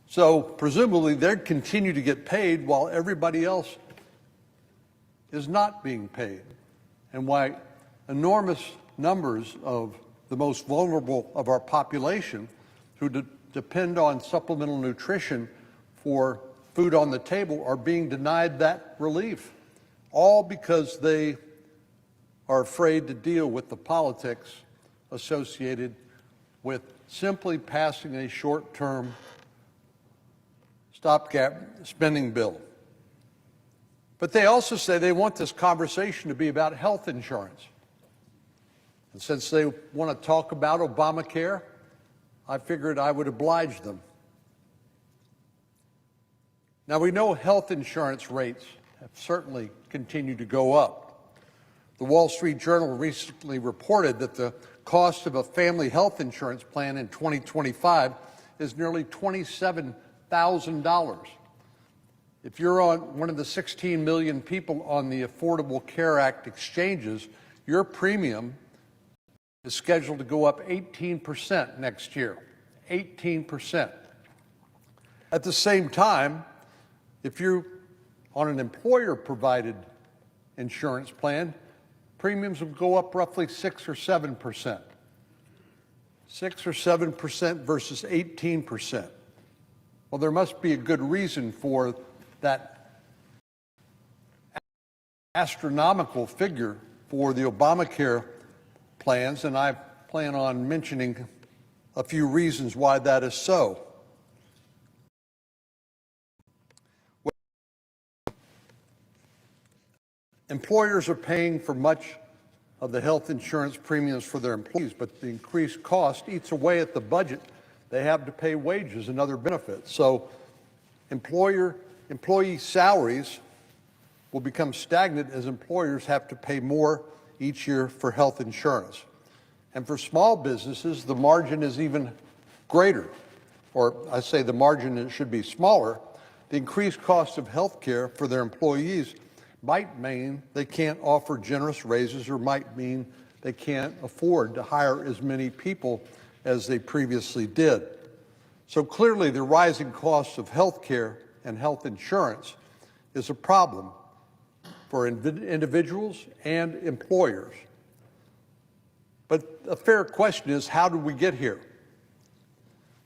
So presumably they'd continue to get paid while everybody else is not being paid, and why enormous numbers of the most vulnerable of our population who depend on supplemental nutrition for food on the table are being denied that relief, all because they are afraid to deal with the politics associated with simply passing a short-term stopgap spending bill. But they also say they want this conversation to be about health insurance. And since they want to talk about Obamacare, I figured I would oblige them. Now, we know health insurance rates have certainly continued to go up. The Wall Street Journal recently reported that the cost of a family health insurance plan in 2025 is nearly $27,000. If you're on one of the 16 million people on the Affordable Care Act exchanges, your premium is scheduled to go up 18% next year. 18%. At the same time, if you're on an employer-provided insurance plan, premiums will go up roughly 6 or 7%. 6 or 7% versus 18%. Well, there must be a good reason for that astronomical figure for the Obamacare plans, and I plan on mentioning a few reasons why that is so. Employers are paying for much of the health insurance premiums for their employees, but the increased cost eats away at the budget they have to pay wages and other benefits. So employee salaries will become stagnant as employers have to pay more each year for health insurance. And for small businesses, the margin is even greater, or I say the margin should be smaller. The increased cost of health care for their employees might mean they can't offer generous raises, or might mean they can't afford to hire as many people as they previously did. So clearly, the rising costs of health care and health insurance is a problem for individuals and employers. But a fair question is, how did we get here?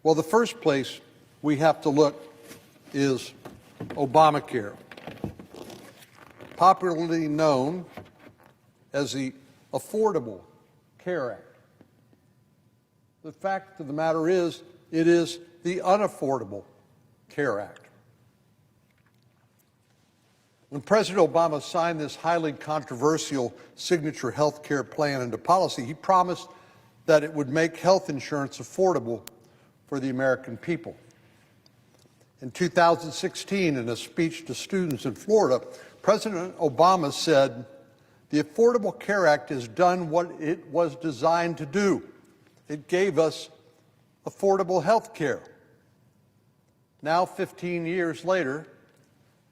Well, the first place we have to look is Obamacare, popularly known as the Affordable Care Act. The fact of the matter is, it is the Unaffordable Care Act. When President Obama signed this highly controversial signature health care plan into policy, he promised that it would make health insurance affordable for the American people. In 2016, in a speech to students in Florida, President Obama said, "The Affordable Care Act has done what it was designed to do. It gave us affordable health care." Now, 15 years later,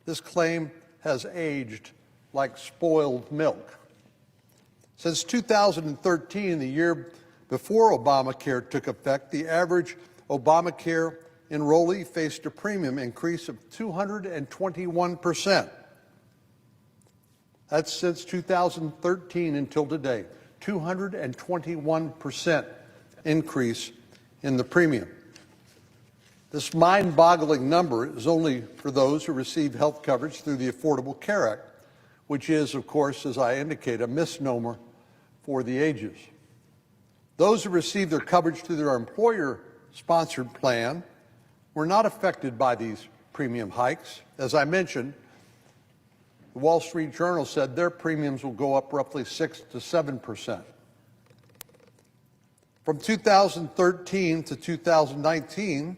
this claim has aged like spoiled milk. Since 2013, the year before Obamacare took effect, the average Obamacare enrollee faced a premium increase of 221%. That's since 2013 until today, 221% increase in the premium. This mind-boggling number is only for those who receive health coverage through the Affordable Care Act, which is, of course, as I indicate, a misnomer for the ages. Those who receive their coverage through their employer-sponsored plan were not affected by these premium hikes. As I mentioned, the Wall Street Journal said their premiums will go up roughly 6 to 7%. From 2013 to 2019,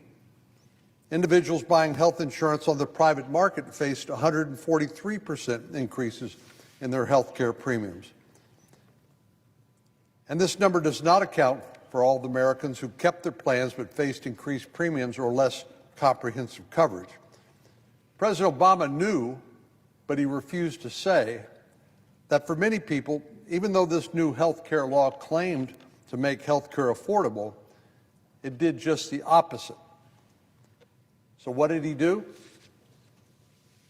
individuals buying health insurance on the private market faced 143% increases in their health care premiums. And this number does not account for all the Americans who kept their plans but faced increased premiums or less comprehensive coverage. President Obama knew, but he refused to say, that for many people, even though this new health care law claimed to make health care affordable, it did just the opposite. So what did he do?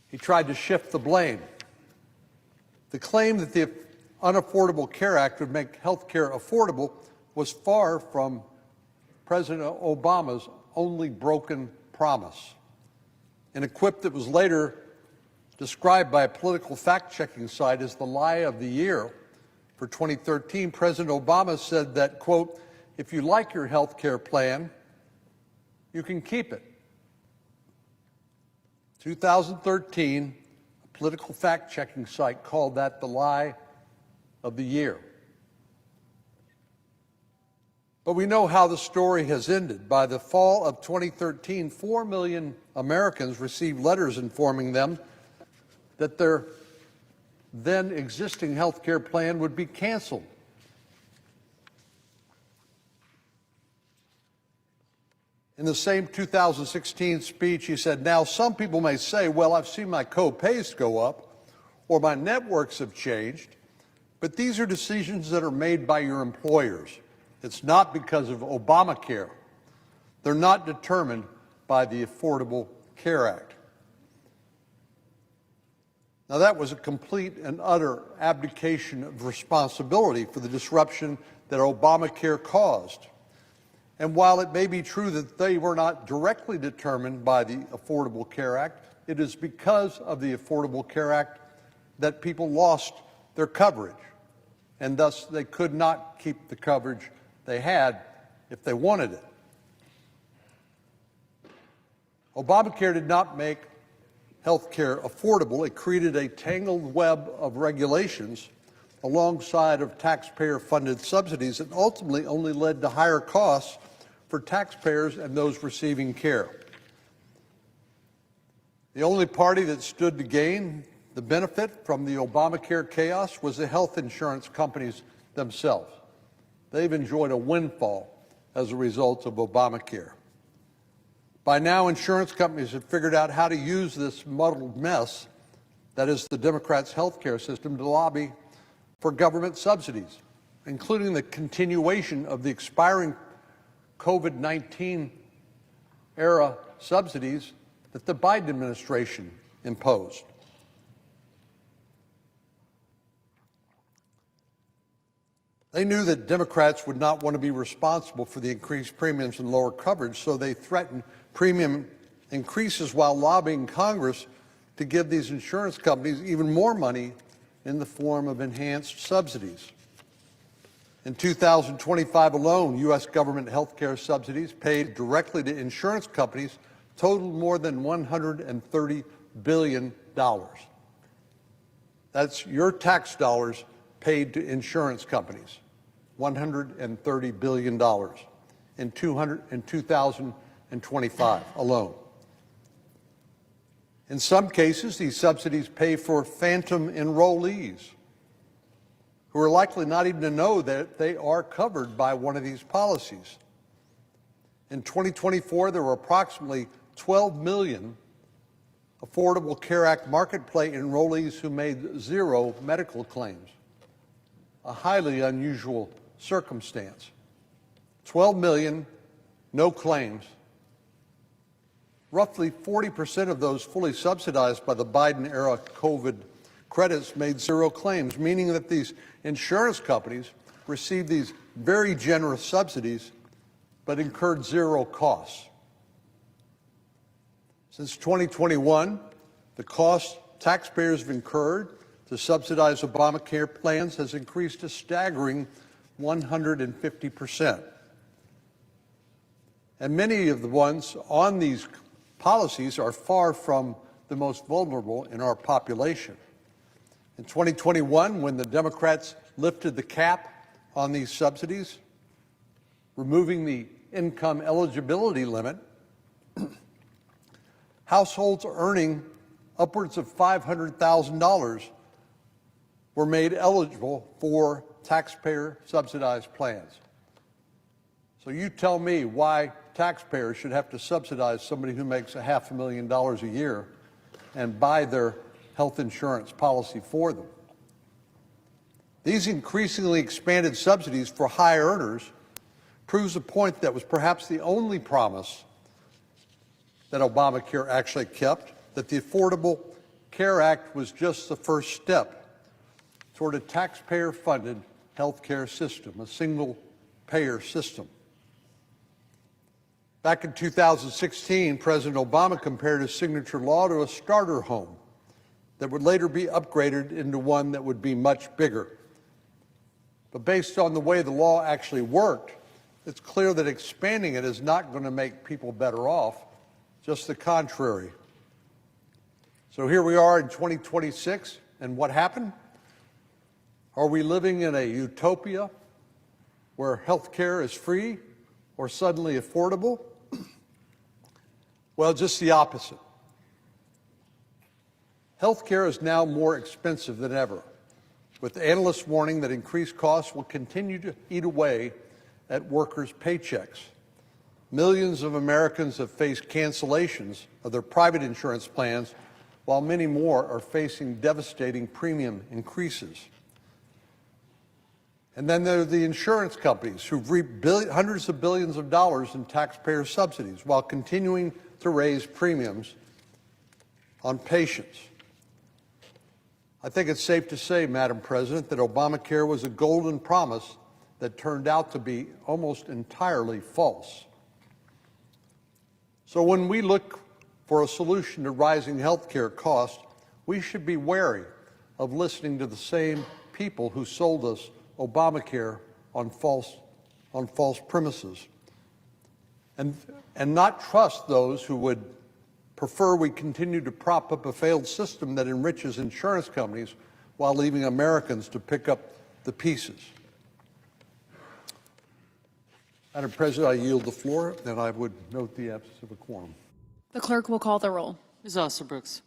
He tried to shift the blame. The claim that the Unaffordable Care Act would make health care affordable was far from President Obama's only broken promise. In a quip that was later described by a political fact-checking site as the lie of the year for 2013, President Obama said that, quote, "If you like your health care plan, you can keep it." 2013, a political fact-checking site called that the lie of the year. But we know how the story has ended. By the fall of 2013, 4 million Americans received letters informing them that their then existing health care plan would be canceled. In the same 2016 speech, he said, "Now some people may say, well, I've seen my co-pays go up or my networks have changed, but these are decisions that are made by your employers. It's not because of Obamacare. They're not determined by the Affordable Care Act." Now, that was a complete and utter abdication of responsibility for the disruption that Obamacare caused. And while it may be true that they were not directly determined by the Affordable Care Act, it is because of the Affordable Care Act that people lost their coverage, and thus they could not keep the coverage they had if they wanted it. Obamacare did not make health care affordable. It created a tangled web of regulations alongside of taxpayer-funded subsidies that ultimately only led to higher costs for taxpayers and those receiving care. The only party that stood to gain the benefit from the Obamacare chaos was the health insurance companies themselves. They've enjoyed a windfall as a result of Obamacare. By now, insurance companies have figured out how to use this muddled mess, that is the Democrats' health care system, to lobby for government subsidies, including the continuation of the expiring COVID-19 era subsidies that the Biden administration imposed. They knew that Democrats would not want to be responsible for the increased premiums and lower coverage, so they threatened premium increases while lobbying Congress to give these insurance companies even more money in the form of enhanced subsidies. In 2025 alone, U.S. government health care subsidies paid directly to insurance companies totaled more than $130 billion. That's your tax dollars paid to insurance companies, $130 billion in 2025 alone. In some cases, these subsidies pay for phantom enrollees who are likely not even to know that they are covered by one of these policies. In 2024, there were approximately 12 million Affordable Care Act marketplace enrollees who made zero medical claims, a highly unusual circumstance. 12 million, no claims. Roughly 40% of those fully subsidized by the Biden-era COVID credits made zero claims, meaning that these insurance companies received these very generous subsidies but incurred zero costs. Since 2021, the cost taxpayers have incurred to subsidize Obamacare plans has increased a staggering 150%. And many of the ones on these policies are far from the most vulnerable in our population. In 2021, when the Democrats lifted the cap on these subsidies, removing the income eligibility limit, households earning upwards of $500,000 were made eligible for taxpayer-subsidized plans. So you tell me why taxpayers should have to subsidize somebody who makes $500,000 a year and buy their health insurance policy for them. These increasingly expanded subsidies for high earners proves a point that was perhaps the only promise that Obamacare actually kept, that the Affordable Care Act was just the first step toward a taxpayer-funded health care system, a single-payer system. Back in 2016, President Obama compared his signature law to a starter home that would later be upgraded into one that would be much bigger. But based on the way the law actually worked, it's clear that expanding it is not going to make people better off, just the contrary. So here we are in 2026, and what happened? Are we living in a utopia where health care is free or suddenly affordable? Well, just the opposite. Health care is now more expensive than ever, with analysts warning that increased costs will continue to eat away at workers' paychecks. Millions of Americans have faced cancellations of their private insurance plans, while many more are facing devastating premium increases. And then there are the insurance companies who've reaped hundreds of billions of dollars in taxpayer subsidies while continuing to raise premiums on patients. I think it's safe to say, Madam President, that Obamacare was a golden promise that turned out to be almost entirely false. So when we look for a solution to rising health care costs, we should be wary of listening to the same people who sold us Obamacare on false premises, and not trust those who would prefer we continue to prop up a failed system that enriches insurance companies while leaving Americans to pick up the pieces. Madam President, I yield the floor, and I would note the absence of a quorum. The clerk will call the roll. Ms. Osterbrooks.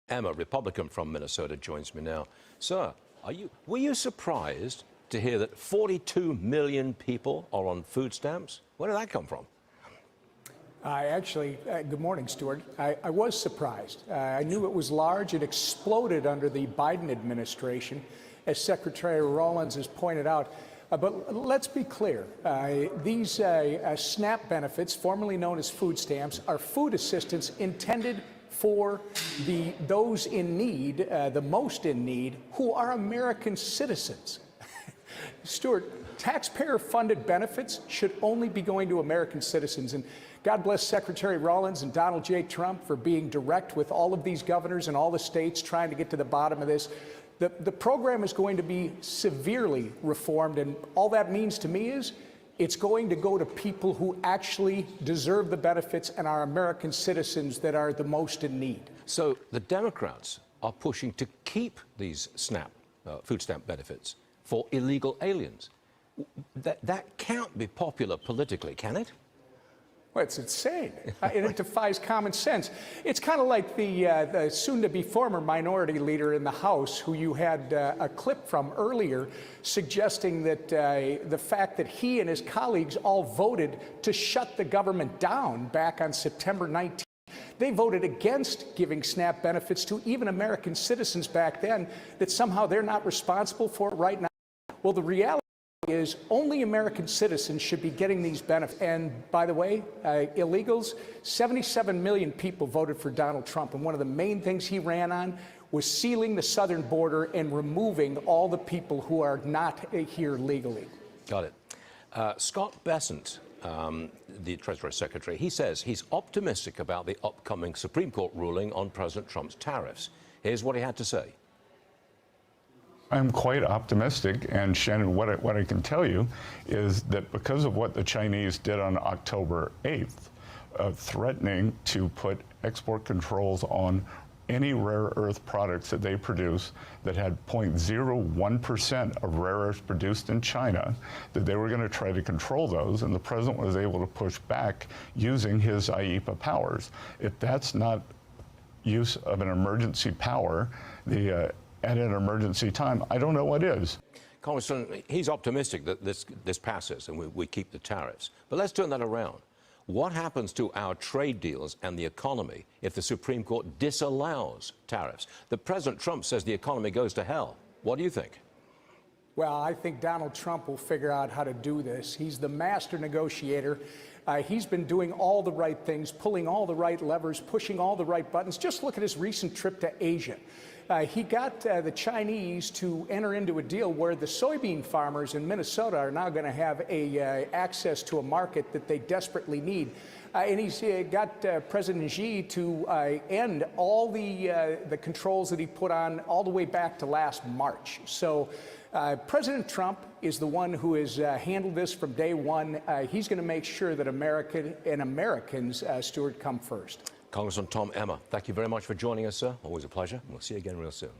Emma, Republican from Minnesota, joins me now. Sir, were you surprised to hear that 42 million people are on food stamps? Where did that come from? Good morning, Stuart. I was surprised. I knew it was large. It exploded under the Biden administration, as Secretary Rollins has pointed out. But let's be clear. These SNAP benefits, formerly known as food stamps, are food assistance intended for those in need, the most in need, who are American citizens. Stuart, taxpayer-funded benefits should only be going to American citizens. And God bless Secretary Rollins and Donald J. Trump for being direct with all of these governors and all the states trying to get to the bottom of this. The program is going to be severely reformed, and all that means to me is it's going to go to people who actually deserve the benefits and are American citizens that are the most in need. So the Democrats are pushing to keep these food stamp benefits for illegal aliens. That can't be popular politically, can it? Well, it's insane. It defies common sense. It's kind of like the soon-to-be former minority leader in the House, who you had a clip from earlier, suggesting that the fact that he and his colleagues all voted to shut the government down back on September 19th. They voted against giving SNAP benefits to even American citizens back then, that somehow they're not responsible for it right now. Well, the reality is only American citizens should be getting these benefits. And by the way, illegals, 77 million people voted for Donald Trump. And one of the main things he ran on was sealing the southern border and removing all the people who are not here legally. Got it. Scott Bessent, the Treasury Secretary, he says he's optimistic about the upcoming Supreme Court ruling on President Trump's tariffs. Here's what he had to say. I'm quite optimistic, and Shannon, what I can tell you is that because of what the Chinese did on October 8th, threatening to put export controls on any rare earth products that they produce that had 0.01% of rare earths produced in China, that they were going to try to control those, and the president was able to push back using his IEEPA powers. If that's not use of an emergency power, at an emergency time, I don't know what is. Congressman, he's optimistic that this passes and we keep the tariffs. But let's turn that around. What happens to our trade deals and the economy if the Supreme Court disallows tariffs? President Trump says the economy goes to hell. What do you think? Well, I think Donald Trump will figure out how to do this. He's the master negotiator. He's been doing all the right things, pulling all the right levers, pushing all the right buttons. Just look at his recent trip to Asia. He got the Chinese to enter into a deal where the soybean farmers in Minnesota are now going to have access to a market that they desperately need. And he's got President Xi to end all the controls that he put on all the way back to last March. So President Trump is the one who has handled this from day one. He's going to make sure that America and Americans, Stuart, come first. Congressman Tom Emmer, thank you very much for joining us, sir. Always a pleasure. We'll see you again real soon.